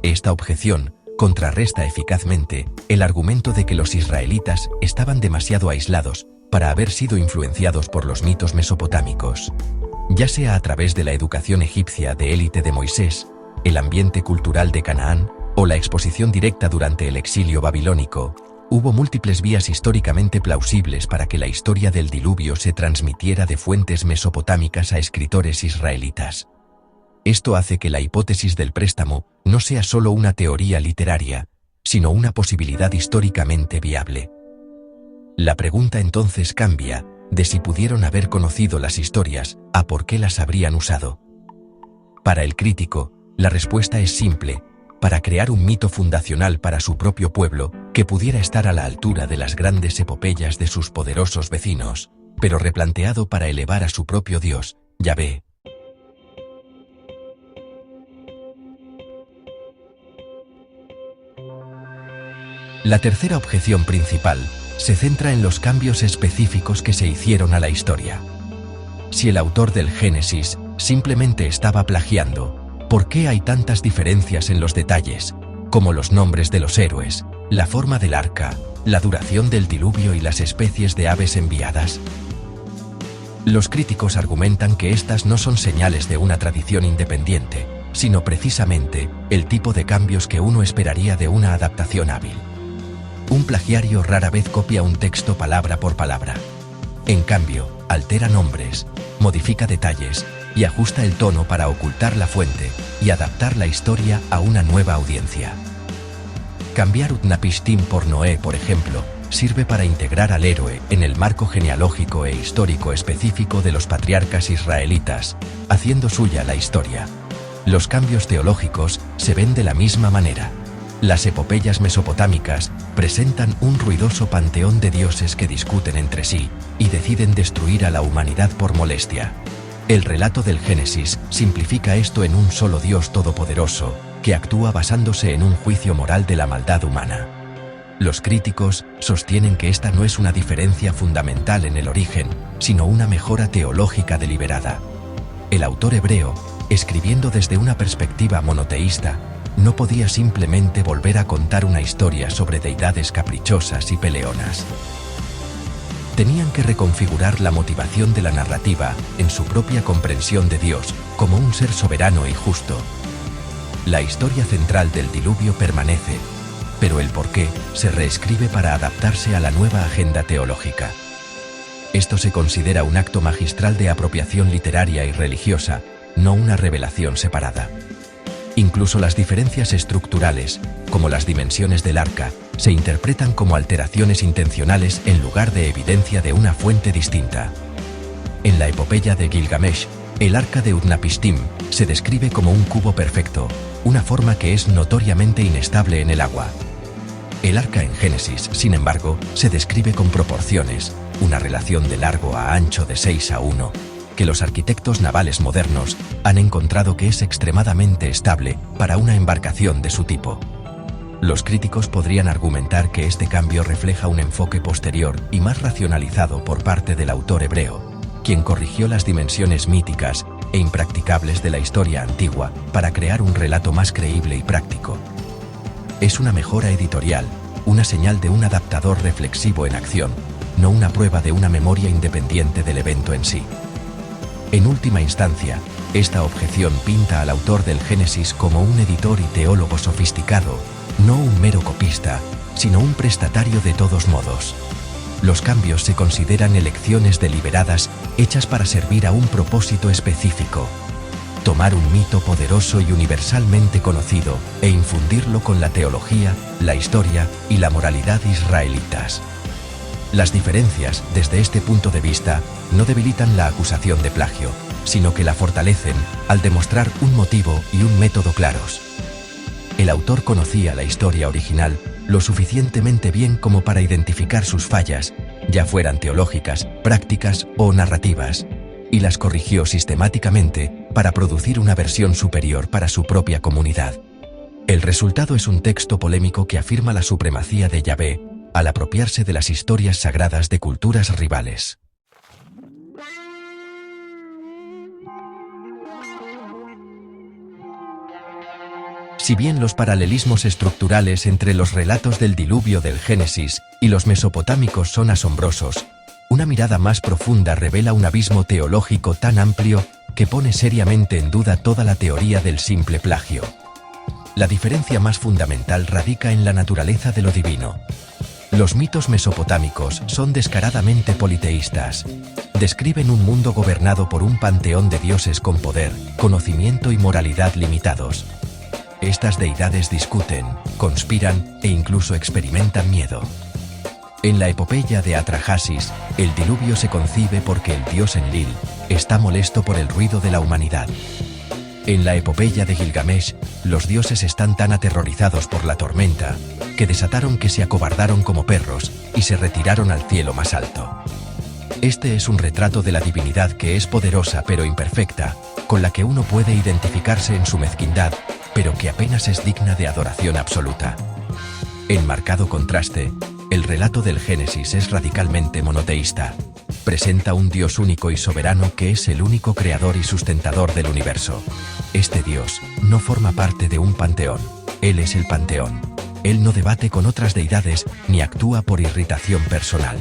Esta objeción contrarresta eficazmente el argumento de que los israelitas estaban demasiado aislados para haber sido influenciados por los mitos mesopotámicos. Ya sea a través de la educación egipcia de élite de Moisés, el ambiente cultural de Canaán o la exposición directa durante el exilio babilónico, hubo múltiples vías históricamente plausibles para que la historia del diluvio se transmitiera de fuentes mesopotámicas a escritores israelitas. Esto hace que la hipótesis del préstamo no sea solo una teoría literaria, sino una posibilidad históricamente viable. La pregunta entonces cambia de si pudieron haber conocido las historias a por qué las habrían usado. Para el crítico, la respuesta es simple: para crear un mito fundacional para su propio pueblo que pudiera estar a la altura de las grandes epopeyas de sus poderosos vecinos, pero replanteado para elevar a su propio Dios, Yahvé. La tercera objeción principal se centra en los cambios específicos que se hicieron a la historia. Si el autor del Génesis simplemente estaba plagiando, ¿por qué hay tantas diferencias en los detalles, como los nombres de los héroes, la forma del arca, la duración del diluvio y las especies de aves enviadas? Los críticos argumentan que estas no son señales de una tradición independiente, sino precisamente el tipo de cambios que uno esperaría de una adaptación hábil. Un plagiario rara vez copia un texto palabra por palabra. En cambio, altera nombres, modifica detalles y ajusta el tono para ocultar la fuente y adaptar la historia a una nueva audiencia. Cambiar Utnapishtim por Noé, por ejemplo, sirve para integrar al héroe en el marco genealógico e histórico específico de los patriarcas israelitas, haciendo suya la historia. Los cambios teológicos se ven de la misma manera. Las epopeyas mesopotámicas presentan un ruidoso panteón de dioses que discuten entre sí y deciden destruir a la humanidad por molestia. El relato del Génesis simplifica esto en un solo Dios todopoderoso, que actúa basándose en un juicio moral de la maldad humana. Los críticos sostienen que esta no es una diferencia fundamental en el origen, sino una mejora teológica deliberada. El autor hebreo, escribiendo desde una perspectiva monoteísta, no podía simplemente volver a contar una historia sobre deidades caprichosas y peleonas. Tenían que reconfigurar la motivación de la narrativa en su propia comprensión de Dios como un ser soberano y justo. La historia central del diluvio permanece, pero el porqué se reescribe para adaptarse a la nueva agenda teológica. Esto se considera un acto magistral de apropiación literaria y religiosa, no una revelación separada. Incluso las diferencias estructurales, como las dimensiones del arca, se interpretan como alteraciones intencionales en lugar de evidencia de una fuente distinta. En la epopeya de Gilgamesh, el arca de Utnapishtim se describe como un cubo perfecto, una forma que es notoriamente inestable en el agua. El arca en Génesis, sin embargo, se describe con proporciones, una relación de largo a ancho de 6:1, que los arquitectos navales modernos han encontrado que es extremadamente estable para una embarcación de su tipo. Los críticos podrían argumentar que este cambio refleja un enfoque posterior y más racionalizado por parte del autor hebreo, quien corrigió las dimensiones míticas e impracticables de la historia antigua para crear un relato más creíble y práctico. Es una mejora editorial, una señal de un adaptador reflexivo en acción, no una prueba de una memoria independiente del evento en sí. En última instancia, esta objeción pinta al autor del Génesis como un editor y teólogo sofisticado, no un mero copista, sino un prestatario de todos modos. Los cambios se consideran elecciones deliberadas hechas para servir a un propósito específico: tomar un mito poderoso y universalmente conocido e infundirlo con la teología, la historia y la moralidad israelitas. Las diferencias, desde este punto de vista, no debilitan la acusación de plagio, sino que la fortalecen al demostrar un motivo y un método claros. El autor conocía la historia original lo suficientemente bien como para identificar sus fallas, ya fueran teológicas, prácticas o narrativas, y las corrigió sistemáticamente para producir una versión superior para su propia comunidad. El resultado es un texto polémico que afirma la supremacía de Yahvé al apropiarse de las historias sagradas de culturas rivales. Si bien los paralelismos estructurales entre los relatos del diluvio del Génesis y los mesopotámicos son asombrosos, una mirada más profunda revela un abismo teológico tan amplio que pone seriamente en duda toda la teoría del simple plagio. La diferencia más fundamental radica en la naturaleza de lo divino. Los mitos mesopotámicos son descaradamente politeístas. Describen un mundo gobernado por un panteón de dioses con poder, conocimiento y moralidad limitados. Estas deidades discuten, conspiran e incluso experimentan miedo. En la epopeya de Atrahasis, el diluvio se concibe porque el dios Enlil está molesto por el ruido de la humanidad. En la epopeya de Gilgamesh, los dioses están tan aterrorizados por la tormenta que desataron que se acobardaron como perros y se retiraron al cielo más alto. Este es un retrato de la divinidad que es poderosa pero imperfecta, con la que uno puede identificarse en su mezquindad, pero que apenas es digna de adoración absoluta. En marcado contraste, el relato del Génesis es radicalmente monoteísta. Presenta un Dios único y soberano que es el único creador y sustentador del universo. Este Dios no forma parte de un panteón, Él es el panteón. Él no debate con otras deidades ni actúa por irritación personal.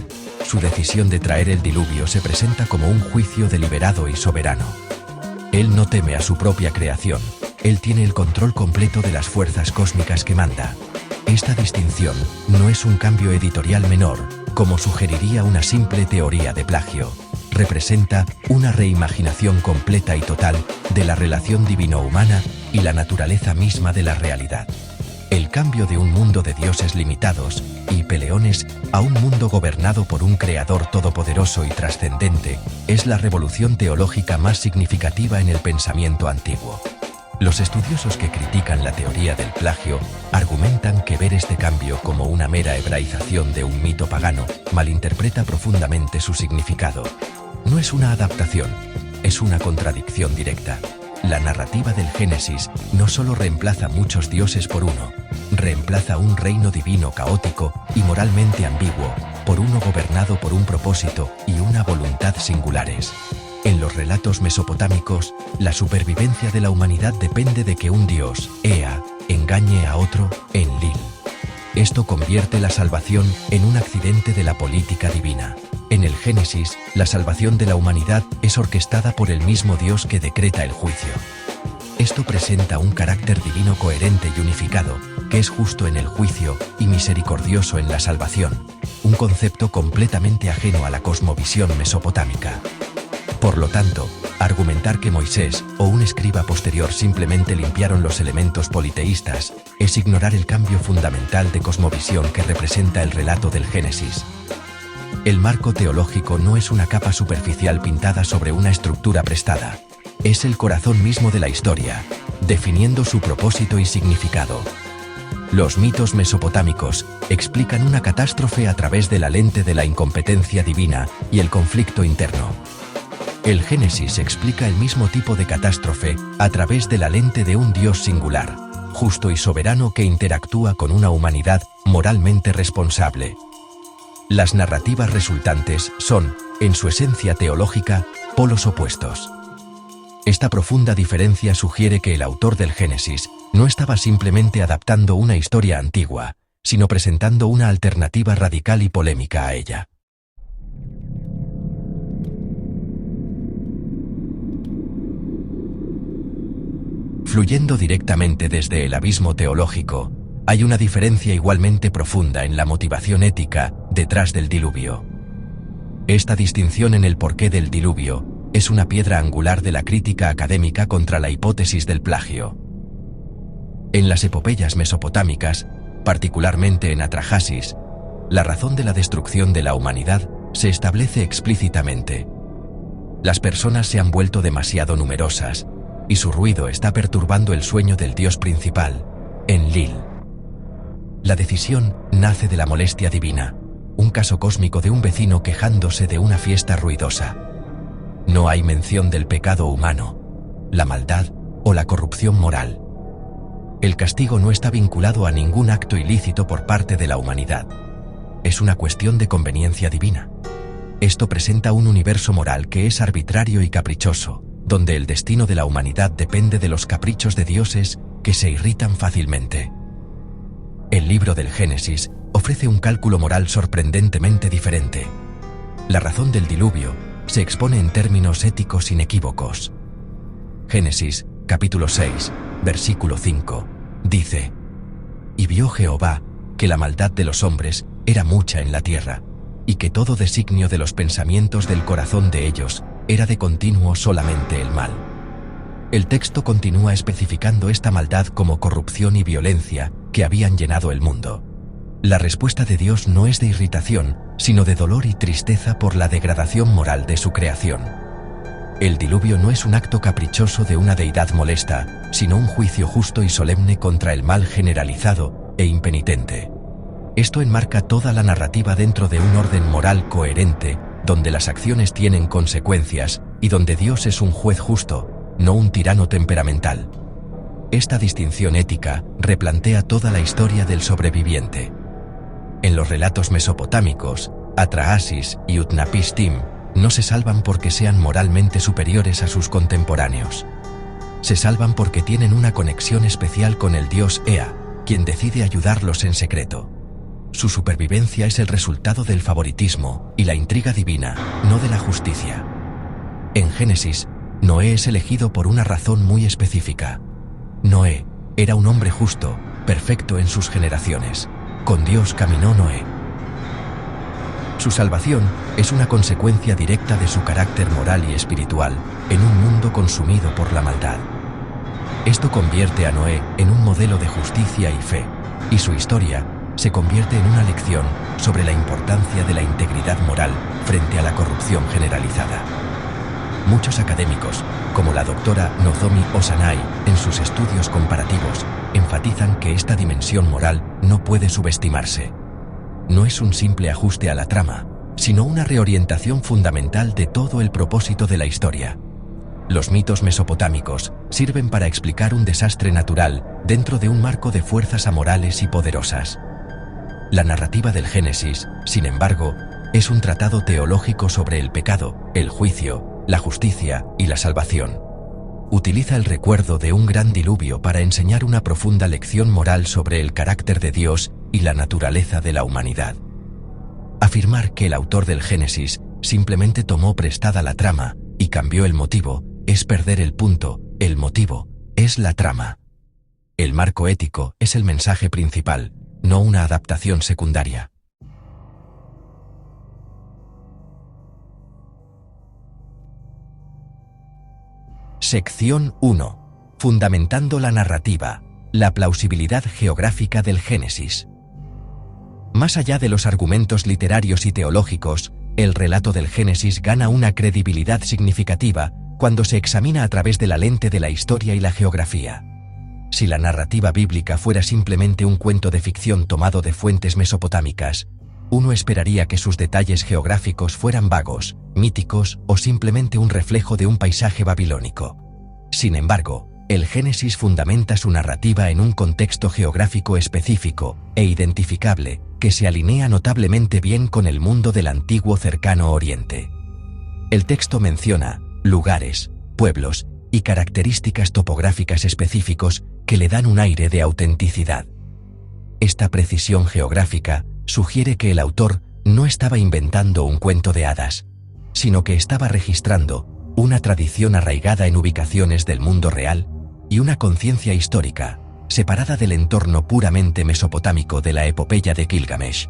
Su decisión de traer el diluvio se presenta como un juicio deliberado y soberano. Él no teme a su propia creación, él tiene el control completo de las fuerzas cósmicas que manda. Esta distinción no es un cambio editorial menor, como sugeriría una simple teoría de plagio. Representa una reimaginación completa y total de la relación divino-humana y la naturaleza misma de la realidad. El cambio de un mundo de dioses limitados y peleones a un mundo gobernado por un creador todopoderoso y trascendente es la revolución teológica más significativa en el pensamiento antiguo. Los estudiosos que critican la teoría del plagio argumentan que ver este cambio como una mera hebraización de un mito pagano malinterpreta profundamente su significado. No es una adaptación, es una contradicción directa. La narrativa del Génesis no solo reemplaza muchos dioses por uno, reemplaza un reino divino caótico y moralmente ambiguo por uno gobernado por un propósito y una voluntad singulares. En los relatos mesopotámicos, la supervivencia de la humanidad depende de que un dios, Ea, engañe a otro, Enlil. Esto convierte la salvación en un accidente de la política divina. En el Génesis, la salvación de la humanidad es orquestada por el mismo Dios que decreta el juicio. Esto presenta un carácter divino coherente y unificado, que es justo en el juicio y misericordioso en la salvación, un concepto completamente ajeno a la cosmovisión mesopotámica. Por lo tanto, argumentar que Moisés o un escriba posterior simplemente limpiaron los elementos politeístas es ignorar el cambio fundamental de cosmovisión que representa el relato del Génesis. El marco teológico no es una capa superficial pintada sobre una estructura prestada. Es el corazón mismo de la historia, definiendo su propósito y significado. Los mitos mesopotámicos explican una catástrofe a través de la lente de la incompetencia divina y el conflicto interno. El Génesis explica el mismo tipo de catástrofe a través de la lente de un Dios singular, justo y soberano que interactúa con una humanidad moralmente responsable. Las narrativas resultantes son, en su esencia teológica, polos opuestos. Esta profunda diferencia sugiere que el autor del Génesis no estaba simplemente adaptando una historia antigua, sino presentando una alternativa radical y polémica a ella. Fluyendo directamente desde el abismo teológico, hay una diferencia igualmente profunda en la motivación ética detrás del diluvio. Esta distinción en el porqué del diluvio es una piedra angular de la crítica académica contra la hipótesis del plagio. En las epopeyas mesopotámicas, particularmente en Atrahasis, la razón de la destrucción de la humanidad se establece explícitamente. Las personas se han vuelto demasiado numerosas, y su ruido está perturbando el sueño del dios principal, Enlil. La decisión nace de la molestia divina, un caso cósmico de un vecino quejándose de una fiesta ruidosa. No hay mención del pecado humano, la maldad o la corrupción moral. El castigo no está vinculado a ningún acto ilícito por parte de la humanidad. Es una cuestión de conveniencia divina. Esto presenta un universo moral que es arbitrario y caprichoso, donde el destino de la humanidad depende de los caprichos de dioses que se irritan fácilmente. El libro del Génesis ofrece un cálculo moral sorprendentemente diferente. La razón del diluvio se expone en términos éticos inequívocos. Génesis, capítulo 6, versículo 5, dice: «Y vio Jehová que la maldad de los hombres era mucha en la tierra, y que todo designio de los pensamientos del corazón de ellos era de continuo solamente el mal». El texto continúa especificando esta maldad como corrupción y violencia que habían llenado el mundo. La respuesta de Dios no es de irritación, sino de dolor y tristeza por la degradación moral de su creación. El diluvio no es un acto caprichoso de una deidad molesta, sino un juicio justo y solemne contra el mal generalizado e impenitente. Esto enmarca toda la narrativa dentro de un orden moral coherente, donde las acciones tienen consecuencias y donde Dios es un juez justo, no un tirano temperamental. Esta distinción ética replantea toda la historia del sobreviviente. En los relatos mesopotámicos, Atrahasis y Utnapishtim no se salvan porque sean moralmente superiores a sus contemporáneos. Se salvan porque tienen una conexión especial con el dios Ea, quien decide ayudarlos en secreto. Su supervivencia es el resultado del favoritismo y la intriga divina, no de la justicia. En Génesis, Noé es elegido por una razón muy específica. Noé era un hombre justo, perfecto en sus generaciones. Con Dios caminó Noé. Su salvación es una consecuencia directa de su carácter moral y espiritual en un mundo consumido por la maldad. Esto convierte a Noé en un modelo de justicia y fe, y su historia se convierte en una lección sobre la importancia de la integridad moral frente a la corrupción generalizada. Muchos académicos, como la doctora Nozomi Osanai, en sus estudios comparativos, enfatizan que esta dimensión moral no puede subestimarse. No es un simple ajuste a la trama, sino una reorientación fundamental de todo el propósito de la historia. Los mitos mesopotámicos sirven para explicar un desastre natural dentro de un marco de fuerzas amorales y poderosas. La narrativa del Génesis, sin embargo, es un tratado teológico sobre el pecado, el juicio, la justicia y la salvación. Utiliza el recuerdo de un gran diluvio para enseñar una profunda lección moral sobre el carácter de Dios y la naturaleza de la humanidad. Afirmar que el autor del Génesis simplemente tomó prestada la trama y cambió el motivo es perder el punto. El motivo es la trama. El marco ético es el mensaje principal, no una adaptación secundaria. Sección 1. Fundamentando la narrativa, la plausibilidad geográfica del Génesis. Más allá de los argumentos literarios y teológicos, el relato del Génesis gana una credibilidad significativa cuando se examina a través de la lente de la historia y la geografía. Si la narrativa bíblica fuera simplemente un cuento de ficción tomado de fuentes mesopotámicas, uno esperaría que sus detalles geográficos fueran vagos, míticos o simplemente un reflejo de un paisaje babilónico. Sin embargo, el Génesis fundamenta su narrativa en un contexto geográfico específico e identificable que se alinea notablemente bien con el mundo del antiguo Cercano Oriente. El texto menciona lugares, pueblos y características topográficas específicos que le dan un aire de autenticidad. Esta precisión geográfica sugiere que el autor no estaba inventando un cuento de hadas, sino que estaba registrando una tradición arraigada en ubicaciones del mundo real y una conciencia histórica, separada del entorno puramente mesopotámico de la epopeya de Gilgamesh.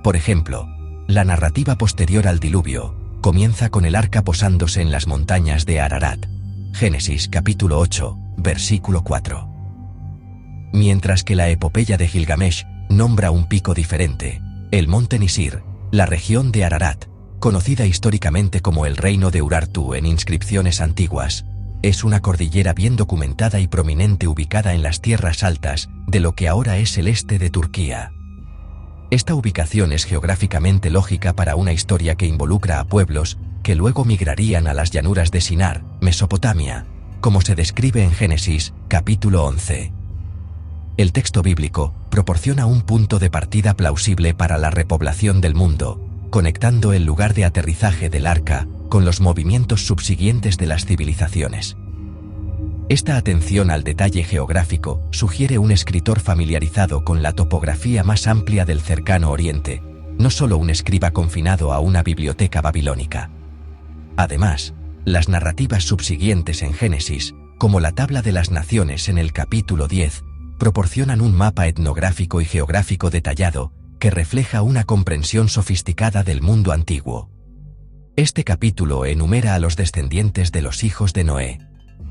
Por ejemplo, la narrativa posterior al diluvio comienza con el arca posándose en las montañas de Ararat. Génesis capítulo 8, versículo 4. Mientras que la epopeya de Gilgamesh nombra un pico diferente, el monte Nisir, la región de Ararat, conocida históricamente como el reino de Urartu en inscripciones antiguas, es una cordillera bien documentada y prominente ubicada en las tierras altas de lo que ahora es el este de Turquía. Esta ubicación es geográficamente lógica para una historia que involucra a pueblos que luego migrarían a las llanuras de Sinar, Mesopotamia, como se describe en Génesis, capítulo 11. El texto bíblico proporciona un punto de partida plausible para la repoblación del mundo, conectando el lugar de aterrizaje del arca con los movimientos subsiguientes de las civilizaciones. Esta atención al detalle geográfico sugiere un escritor familiarizado con la topografía más amplia del Cercano Oriente, no solo un escriba confinado a una biblioteca babilónica. Además, las narrativas subsiguientes en Génesis, como la tabla de las naciones en el capítulo 10, proporcionan un mapa etnográfico y geográfico detallado que refleja una comprensión sofisticada del mundo antiguo. Este capítulo enumera a los descendientes de los hijos de Noé,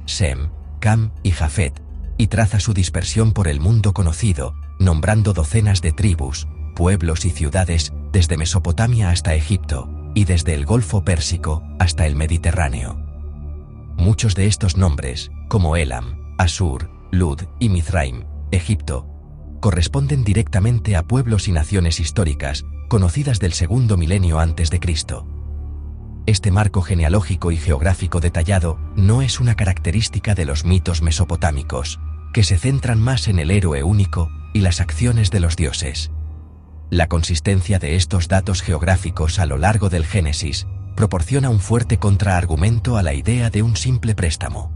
Sem, Cam y Jafet, y traza su dispersión por el mundo conocido, nombrando docenas de tribus, pueblos y ciudades desde Mesopotamia hasta Egipto, y desde el Golfo Pérsico hasta el Mediterráneo. Muchos de estos nombres, como Elam, Asur, Lud y Mizraim, Egipto, corresponden directamente a pueblos y naciones históricas conocidas del segundo milenio antes de Cristo. Este marco genealógico y geográfico detallado no es una característica de los mitos mesopotámicos, que se centran más en el héroe único y las acciones de los dioses. La consistencia de estos datos geográficos a lo largo del Génesis proporciona un fuerte contraargumento a la idea de un simple préstamo.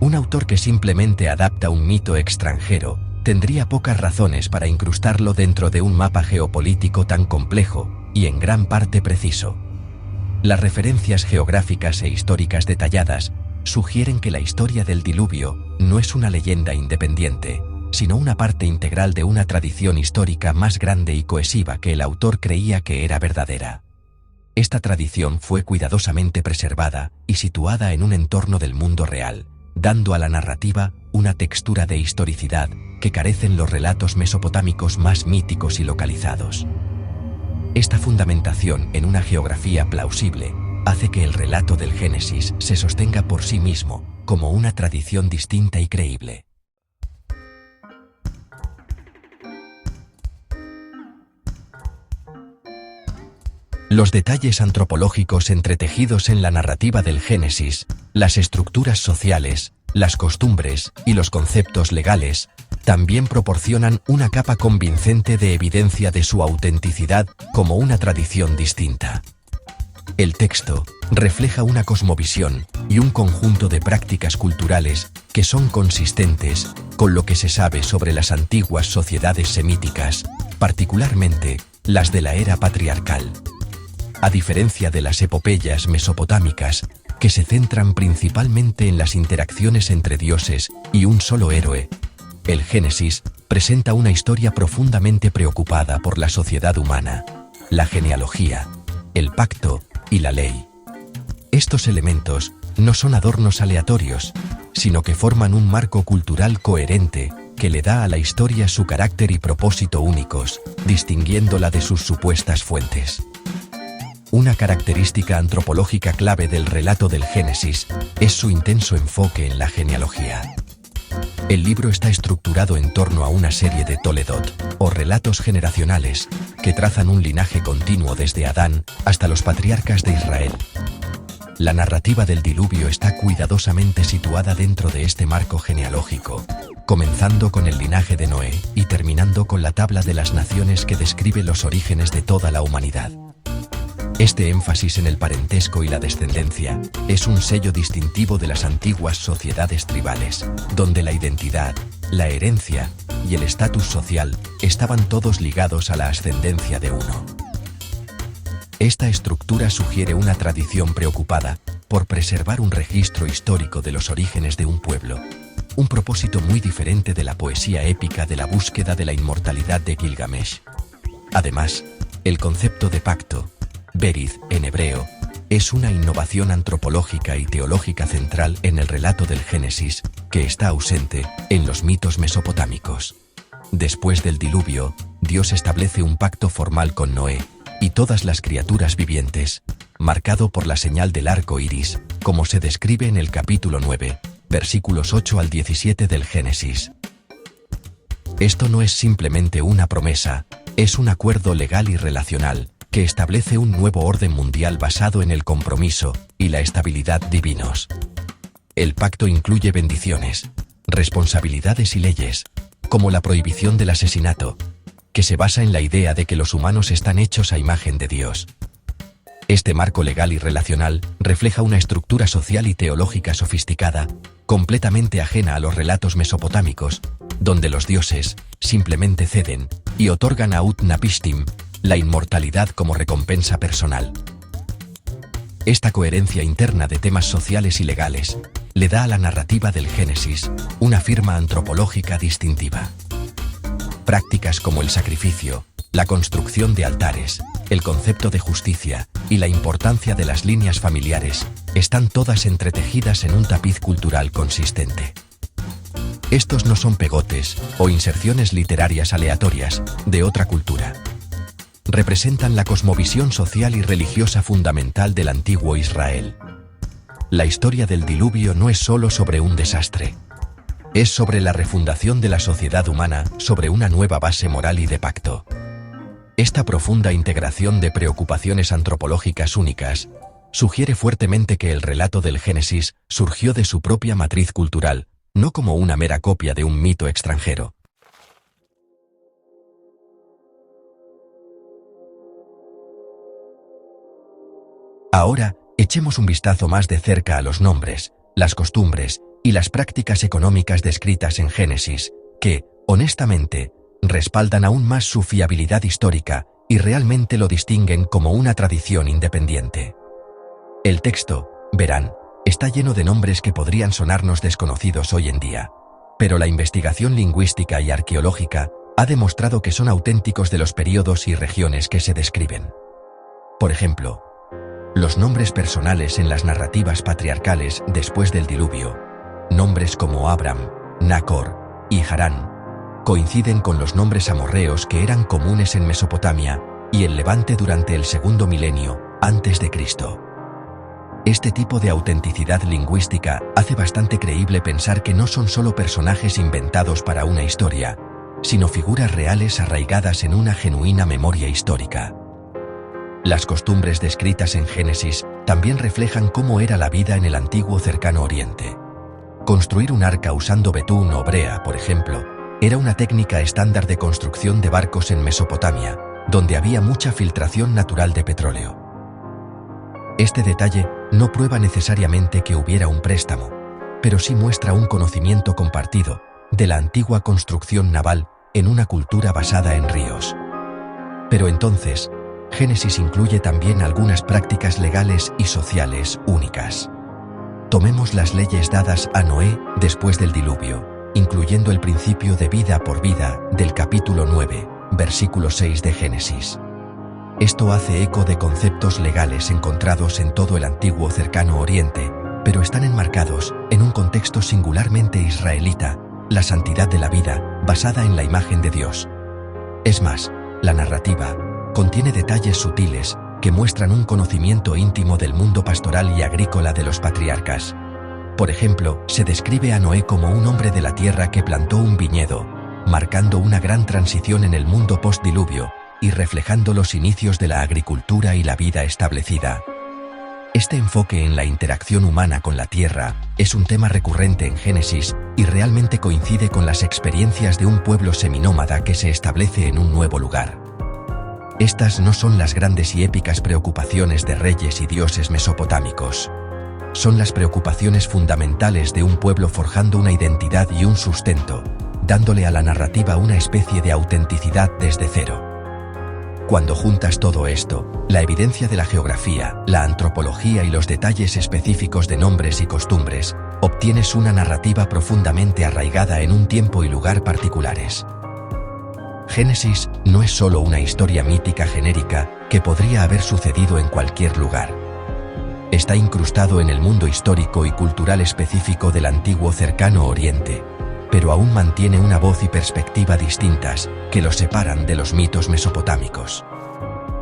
Un autor que simplemente adapta un mito extranjero tendría pocas razones para incrustarlo dentro de un mapa geopolítico tan complejo y en gran parte preciso. Las referencias geográficas e históricas detalladas sugieren que la historia del diluvio no es una leyenda independiente, sino una parte integral de una tradición histórica más grande y cohesiva que el autor creía que era verdadera. Esta tradición fue cuidadosamente preservada y situada en un entorno del mundo real, dando a la narrativa una textura de historicidad que carecen los relatos mesopotámicos más míticos y localizados. Esta fundamentación en una geografía plausible hace que el relato del Génesis se sostenga por sí mismo como una tradición distinta y creíble. Los detalles antropológicos entretejidos en la narrativa del Génesis, las estructuras sociales, las costumbres y los conceptos legales, también proporcionan una capa convincente de evidencia de su autenticidad como una tradición distinta. El texto refleja una cosmovisión y un conjunto de prácticas culturales que son consistentes con lo que se sabe sobre las antiguas sociedades semíticas, particularmente las de la era patriarcal. A diferencia de las epopeyas mesopotámicas, que se centran principalmente en las interacciones entre dioses y un solo héroe, el Génesis presenta una historia profundamente preocupada por la sociedad humana, la genealogía, el pacto y la ley. Estos elementos no son adornos aleatorios, sino que forman un marco cultural coherente que le da a la historia su carácter y propósito únicos, distinguiéndola de sus supuestas fuentes. Una característica antropológica clave del relato del Génesis es su intenso enfoque en la genealogía. El libro está estructurado en torno a una serie de Toledot, o relatos generacionales, que trazan un linaje continuo desde Adán hasta los patriarcas de Israel. La narrativa del diluvio está cuidadosamente situada dentro de este marco genealógico, comenzando con el linaje de Noé y terminando con la tabla de las naciones que describe los orígenes de toda la humanidad. Este énfasis en el parentesco y la descendencia es un sello distintivo de las antiguas sociedades tribales, donde la identidad, la herencia y el estatus social estaban todos ligados a la ascendencia de uno. Esta estructura sugiere una tradición preocupada por preservar un registro histórico de los orígenes de un pueblo, un propósito muy diferente de la poesía épica de la búsqueda de la inmortalidad de Gilgamesh. Además, el concepto de pacto, Berith en hebreo, es una innovación antropológica y teológica central en el relato del Génesis, que está ausente en los mitos mesopotámicos. Después del diluvio, Dios establece un pacto formal con Noé y todas las criaturas vivientes, marcado por la señal del arco iris, como se describe en el capítulo 9, versículos 8 al 17 del Génesis. Esto no es simplemente una promesa, es un acuerdo legal y relacional, que establece un nuevo orden mundial basado en el compromiso y la estabilidad divinos. El pacto incluye bendiciones, responsabilidades y leyes, como la prohibición del asesinato, que se basa en la idea de que los humanos están hechos a imagen de Dios. Este marco legal y relacional refleja una estructura social y teológica sofisticada, completamente ajena a los relatos mesopotámicos, donde los dioses simplemente ceden y otorgan a Utnapishtim la inmortalidad como recompensa personal. Esta coherencia interna de temas sociales y legales le da a la narrativa del Génesis una firma antropológica distintiva. Prácticas como el sacrificio, la construcción de altares, el concepto de justicia y la importancia de las líneas familiares están todas entretejidas en un tapiz cultural consistente. Estos no son pegotes o inserciones literarias aleatorias de otra cultura. Representan la cosmovisión social y religiosa fundamental del antiguo Israel. La historia del diluvio no es solo sobre un desastre. Es sobre la refundación de la sociedad humana sobre una nueva base moral y de pacto. Esta profunda integración de preocupaciones antropológicas únicas sugiere fuertemente que el relato del Génesis surgió de su propia matriz cultural, no como una mera copia de un mito extranjero. Ahora, echemos un vistazo más de cerca a los nombres, las costumbres y las prácticas económicas descritas en Génesis, que, Honestamente, respaldan aún más su fiabilidad histórica y realmente lo distinguen como una tradición independiente. El texto, verán, está lleno de nombres que podrían sonarnos desconocidos hoy en día, pero la investigación lingüística y arqueológica ha demostrado que son auténticos de los períodos y regiones que se describen. Por ejemplo, los nombres personales en las narrativas patriarcales después del diluvio, nombres como Abram, Nacor y Harán, coinciden con los nombres amorreos que eran comunes en Mesopotamia y el Levante durante el segundo milenio antes de Cristo. Este tipo de autenticidad lingüística hace bastante creíble pensar que no son solo personajes inventados para una historia, sino figuras reales arraigadas en una genuina memoria histórica. Las costumbres descritas en Génesis también reflejan cómo era la vida en el antiguo Cercano Oriente. Construir un arca usando betún o brea, por ejemplo, era una técnica estándar de construcción de barcos en Mesopotamia, donde había mucha filtración natural de petróleo. Este detalle no prueba necesariamente que hubiera un préstamo, pero sí muestra un conocimiento compartido de la antigua construcción naval en una cultura basada en ríos. Pero entonces, Génesis incluye también algunas prácticas legales y sociales únicas. Tomemos las leyes dadas a Noé después del diluvio, incluyendo el principio de vida por vida del capítulo 9, versículo 6 de Génesis. Esto hace eco de conceptos legales encontrados en todo el antiguo Cercano Oriente, pero están enmarcados en un contexto singularmente israelita, la santidad de la vida, basada en la imagen de Dios. Es más, la narrativa contiene detalles sutiles que muestran un conocimiento íntimo del mundo pastoral y agrícola de los patriarcas. Por ejemplo, se describe a Noé como un hombre de la tierra que plantó un viñedo, marcando una gran transición en el mundo post-diluvio y reflejando los inicios de la agricultura y la vida establecida. Este enfoque en la interacción humana con la tierra es un tema recurrente en Génesis y realmente coincide con las experiencias de un pueblo seminómada que se establece en un nuevo lugar. Estas no son las grandes y épicas preocupaciones de reyes y dioses mesopotámicos. Son las preocupaciones fundamentales de un pueblo forjando una identidad y un sustento, dándole a la narrativa una especie de autenticidad desde cero. Cuando juntas todo esto, la evidencia de la geografía, la antropología y los detalles específicos de nombres y costumbres, obtienes una narrativa profundamente arraigada en un tiempo y lugar particulares. Génesis no es solo una historia mítica genérica que podría haber sucedido en cualquier lugar. Está incrustado en el mundo histórico y cultural específico del antiguo Cercano Oriente, pero aún mantiene una voz y perspectiva distintas que lo separan de los mitos mesopotámicos.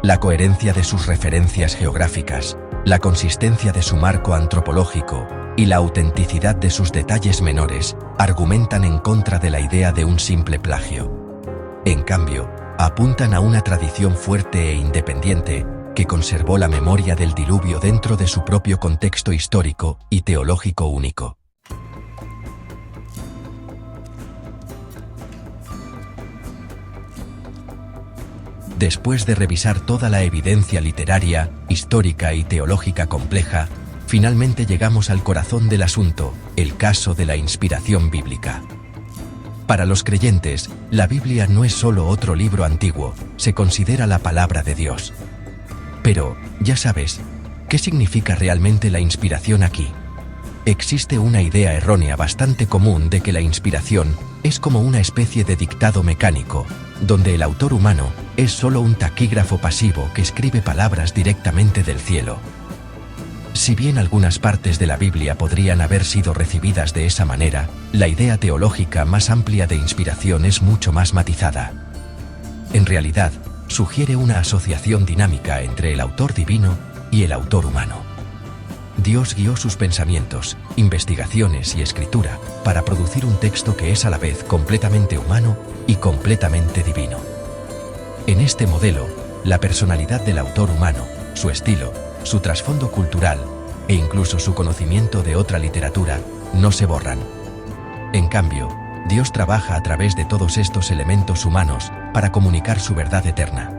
La coherencia de sus referencias geográficas, la consistencia de su marco antropológico y la autenticidad de sus detalles menores argumentan en contra de la idea de un simple plagio. En cambio, apuntan a una tradición fuerte e independiente que conservó la memoria del diluvio dentro de su propio contexto histórico y teológico único. Después de revisar toda la evidencia literaria, histórica y teológica compleja, finalmente llegamos al corazón del asunto, el caso de la inspiración bíblica. Para los creyentes, la Biblia no es solo otro libro antiguo, se considera la palabra de Dios. Pero, ya sabes, ¿qué significa realmente la inspiración aquí? Existe una idea errónea bastante común de que la inspiración es como una especie de dictado mecánico, donde el autor humano es solo un taquígrafo pasivo que escribe palabras directamente del cielo. Si bien algunas partes de la Biblia podrían haber sido recibidas de esa manera, la idea teológica más amplia de inspiración es mucho más matizada. En realidad, sugiere una asociación dinámica entre el autor divino y el autor humano. Dios guió sus pensamientos, investigaciones y escritura para producir un texto que es a la vez completamente humano y completamente divino. En este modelo, la personalidad del autor humano, su estilo, su trasfondo cultural e incluso su conocimiento de otra literatura no se borran. En cambio, Dios trabaja a través de todos estos elementos humanos para comunicar su verdad eterna.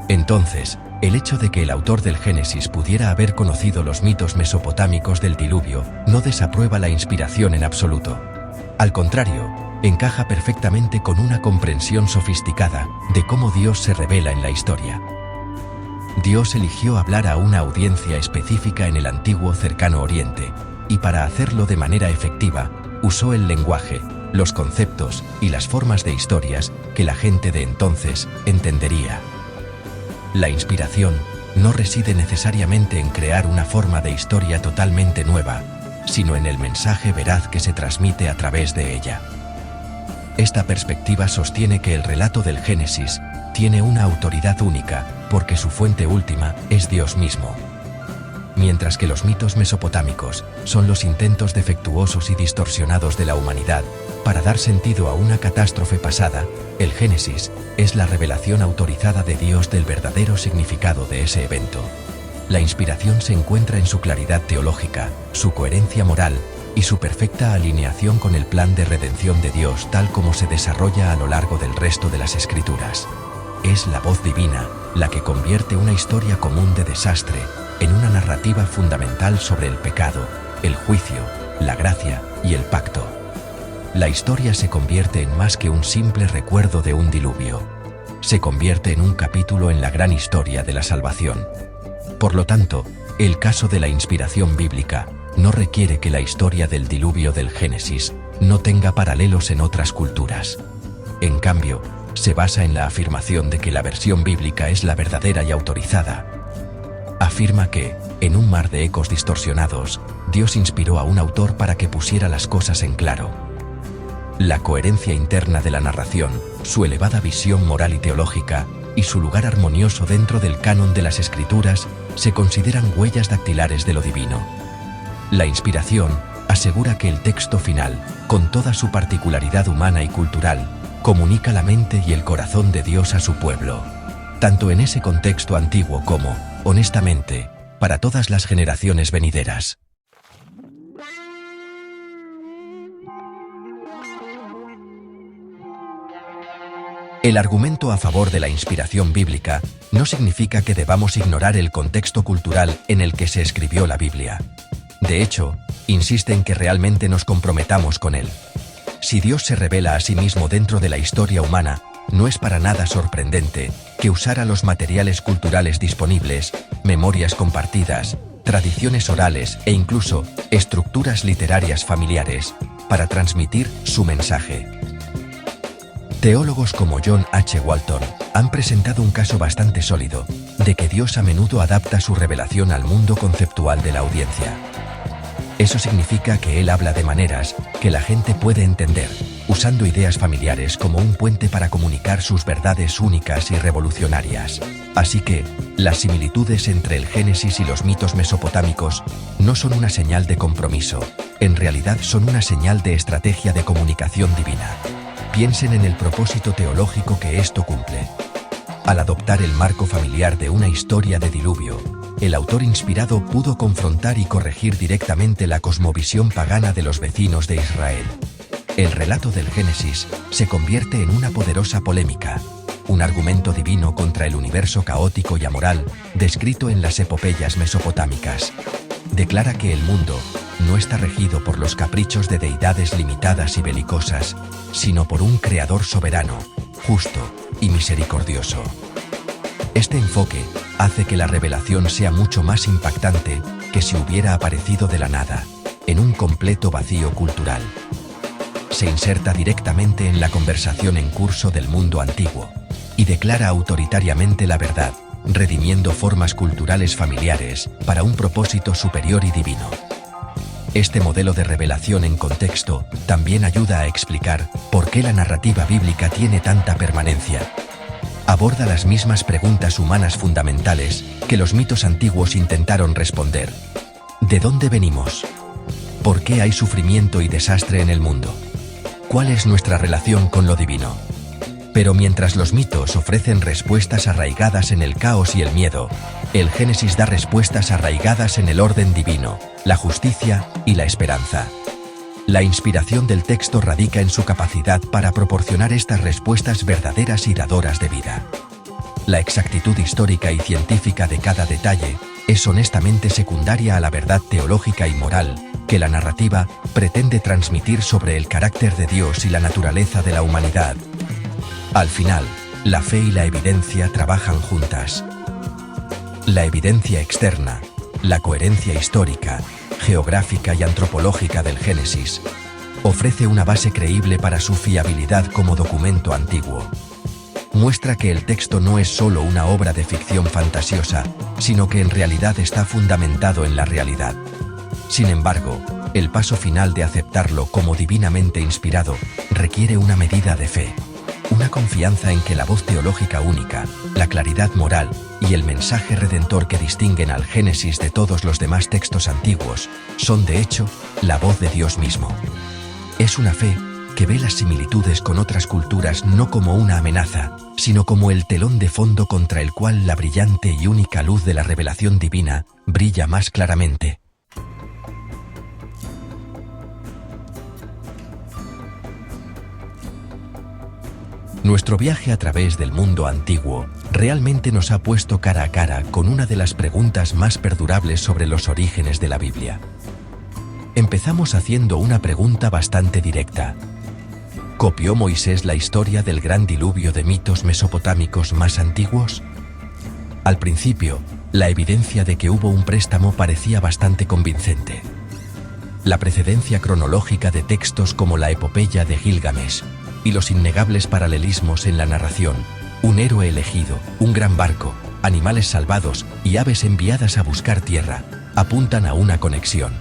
Entonces, el hecho de que el autor del Génesis pudiera haber conocido los mitos mesopotámicos del diluvio no desaprueba la inspiración en absoluto. Al contrario, encaja perfectamente con una comprensión sofisticada de cómo Dios se revela en la historia. Dios eligió hablar a una audiencia específica en el antiguo Cercano Oriente, y para hacerlo de manera efectiva, usó el lenguaje, los conceptos y las formas de historias que la gente de entonces entendería. La inspiración no reside necesariamente en crear una forma de historia totalmente nueva, sino en el mensaje veraz que se transmite a través de ella. Esta perspectiva sostiene que el relato del Génesis tiene una autoridad única, porque su fuente última es Dios mismo. Mientras que los mitos mesopotámicos son los intentos defectuosos y distorsionados de la humanidad para dar sentido a una catástrofe pasada, el Génesis es la revelación autorizada de Dios del verdadero significado de ese evento. La inspiración se encuentra en su claridad teológica, su coherencia moral y su perfecta alineación con el plan de redención de Dios tal como se desarrolla a lo largo del resto de las Escrituras. Es la voz divina la que convierte una historia común de desastre en una narrativa fundamental sobre el pecado, el juicio, la gracia y el pacto. La historia se convierte en más que un simple recuerdo de un diluvio. Se convierte en un capítulo en la gran historia de la salvación. Por lo tanto, el caso de la inspiración bíblica no requiere que la historia del diluvio del Génesis no tenga paralelos en otras culturas. En cambio, se basa en la afirmación de que la versión bíblica es la verdadera y autorizada. Afirma que, en un mar de ecos distorsionados, Dios inspiró a un autor para que pusiera las cosas en claro. La coherencia interna de la narración, su elevada visión moral y teológica, y su lugar armonioso dentro del canon de las Escrituras, se consideran huellas dactilares de lo divino. La inspiración asegura que el texto final, con toda su particularidad humana y cultural, comunica la mente y el corazón de Dios a su pueblo, tanto en ese contexto antiguo como, honestamente, para todas las generaciones venideras. El argumento a favor de la inspiración bíblica no significa que debamos ignorar el contexto cultural en el que se escribió la Biblia. De hecho, insiste en que realmente nos comprometamos con él. Si Dios se revela a sí mismo dentro de la historia humana, no es para nada sorprendente que usara los materiales culturales disponibles, memorias compartidas, tradiciones orales e incluso estructuras literarias familiares para transmitir su mensaje. Teólogos como John H. Walton han presentado un caso bastante sólido de que Dios a menudo adapta su revelación al mundo conceptual de la audiencia. Eso significa que Él habla de maneras que la gente puede entender, usando ideas familiares como un puente para comunicar sus verdades únicas y revolucionarias. Así que, las similitudes entre el Génesis y los mitos mesopotámicos no son una señal de compromiso, en realidad son una señal de estrategia de comunicación divina. Piensen en el propósito teológico que esto cumple. Al adoptar el marco familiar de una historia de diluvio, el autor inspirado pudo confrontar y corregir directamente la cosmovisión pagana de los vecinos de Israel. El relato del Génesis se convierte en una poderosa polémica, un argumento divino contra el universo caótico y amoral descrito en las epopeyas mesopotámicas. Declara que el mundo no está regido por los caprichos de deidades limitadas y belicosas, sino por un creador soberano, justo y misericordioso. Este enfoque hace que la revelación sea mucho más impactante que si hubiera aparecido de la nada, en un completo vacío cultural. Se inserta directamente en la conversación en curso del mundo antiguo y declara autoritariamente la verdad, redimiendo formas culturales familiares para un propósito superior y divino. Este modelo de revelación en contexto también ayuda a explicar por qué la narrativa bíblica tiene tanta permanencia. Aborda las mismas preguntas humanas fundamentales que los mitos antiguos intentaron responder. ¿De dónde venimos? ¿Por qué hay sufrimiento y desastre en el mundo? ¿Cuál es nuestra relación con lo divino? Pero mientras los mitos ofrecen respuestas arraigadas en el caos y el miedo, el Génesis da respuestas arraigadas en el orden divino, la justicia y la esperanza. La inspiración del texto radica en su capacidad para proporcionar estas respuestas verdaderas y dadoras de vida. La exactitud histórica y científica de cada detalle es honestamente secundaria a la verdad teológica y moral que la narrativa pretende transmitir sobre el carácter de Dios y la naturaleza de la humanidad. Al final, la fe y la evidencia trabajan juntas. La evidencia externa, la coherencia histórica, geográfica y antropológica del Génesis, ofrece una base creíble para su fiabilidad como documento antiguo. Muestra que el texto no es solo una obra de ficción fantasiosa, sino que en realidad está fundamentado en la realidad. Sin embargo, el paso final de aceptarlo como divinamente inspirado requiere una medida de fe, una confianza en que la voz teológica única, la claridad moral y el mensaje redentor que distinguen al Génesis de todos los demás textos antiguos son de hecho la voz de Dios mismo. Es una fe que ve las similitudes con otras culturas no como una amenaza, sino como el telón de fondo contra el cual la brillante y única luz de la revelación divina brilla más claramente. Nuestro viaje a través del mundo antiguo realmente nos ha puesto cara a cara con una de las preguntas más perdurables sobre los orígenes de la Biblia. Empezamos haciendo una pregunta bastante directa. ¿Copió Moisés la historia del gran diluvio de mitos mesopotámicos más antiguos? Al principio, la evidencia de que hubo un préstamo parecía bastante convincente. La precedencia cronológica de textos como la epopeya de Gilgamesh y los innegables paralelismos en la narración, un héroe elegido, un gran barco, animales salvados y aves enviadas a buscar tierra, apuntan a una conexión.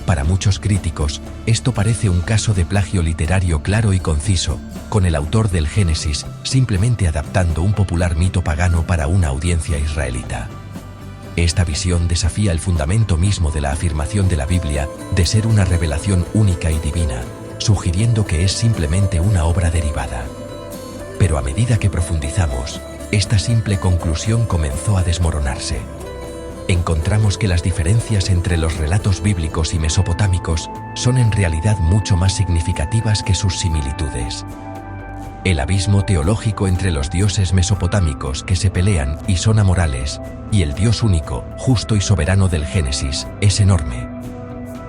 Para muchos críticos, esto parece un caso de plagio literario claro y conciso, con el autor del Génesis simplemente adaptando un popular mito pagano para una audiencia israelita. Esta visión desafía el fundamento mismo de la afirmación de la Biblia de ser una revelación única y divina, sugiriendo que es simplemente una obra derivada. Pero a medida que profundizamos, esta simple conclusión comenzó a desmoronarse. Encontramos que las diferencias entre los relatos bíblicos y mesopotámicos son en realidad mucho más significativas que sus similitudes. El abismo teológico entre los dioses mesopotámicos que se pelean y son amorales, y el Dios único, justo y soberano del Génesis, es enorme.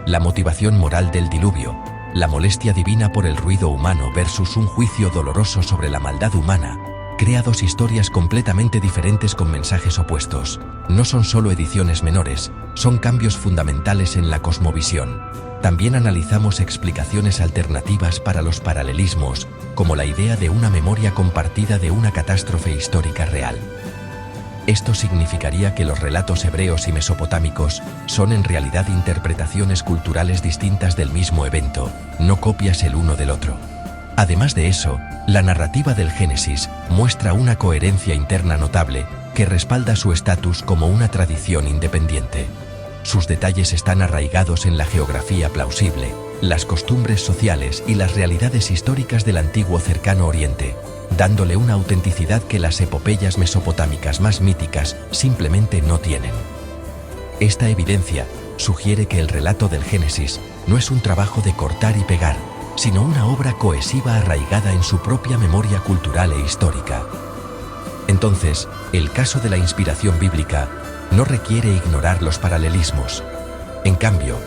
La motivación moral del diluvio, la molestia divina por el ruido humano versus un juicio doloroso sobre la maldad humana, crea dos historias completamente diferentes con mensajes opuestos. No son solo ediciones menores, son cambios fundamentales en la cosmovisión. También analizamos explicaciones alternativas para los paralelismos, como la idea de una memoria compartida de una catástrofe histórica real. Esto significaría que los relatos hebreos y mesopotámicos son en realidad interpretaciones culturales distintas del mismo evento, no copias el uno del otro. Además de eso, la narrativa del Génesis muestra una coherencia interna notable que respalda su estatus como una tradición independiente. Sus detalles están arraigados en la geografía plausible, las costumbres sociales y las realidades históricas del antiguo Cercano Oriente, dándole una autenticidad que las epopeyas mesopotámicas más míticas simplemente no tienen. Esta evidencia sugiere que el relato del Génesis no es un trabajo de cortar y pegar, sino una obra cohesiva arraigada en su propia memoria cultural e histórica. Entonces, el caso de la inspiración bíblica no requiere ignorar los paralelismos. En cambio,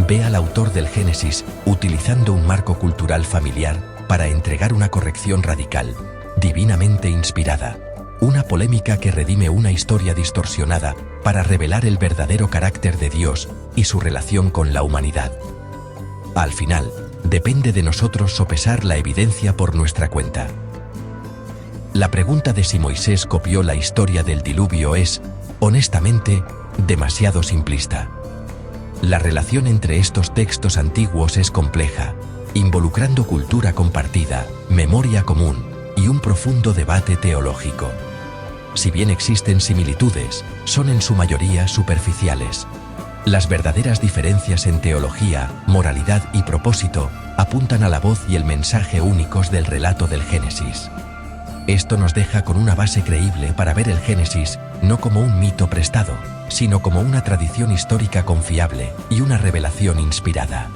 ve al autor del Génesis utilizando un marco cultural familiar para entregar una corrección radical, divinamente inspirada, una polémica que redime una historia distorsionada para revelar el verdadero carácter de Dios y su relación con la humanidad. Al final, depende de nosotros sopesar la evidencia por nuestra cuenta. La pregunta de si Moisés copió la historia del diluvio es, honestamente, demasiado simplista. La relación entre estos textos antiguos es compleja, involucrando cultura compartida, memoria común y un profundo debate teológico. Si bien existen similitudes, son en su mayoría superficiales. Las verdaderas diferencias en teología, moralidad y propósito apuntan a la voz y el mensaje únicos del relato del Génesis. Esto nos deja con una base creíble para ver el Génesis no como un mito prestado, sino como una tradición histórica confiable y una revelación inspirada.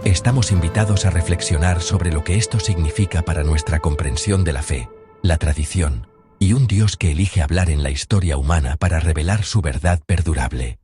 Estamos invitados a reflexionar sobre lo que esto significa para nuestra comprensión de la fe, la tradición y un Dios que elige hablar en la historia humana para revelar su verdad perdurable.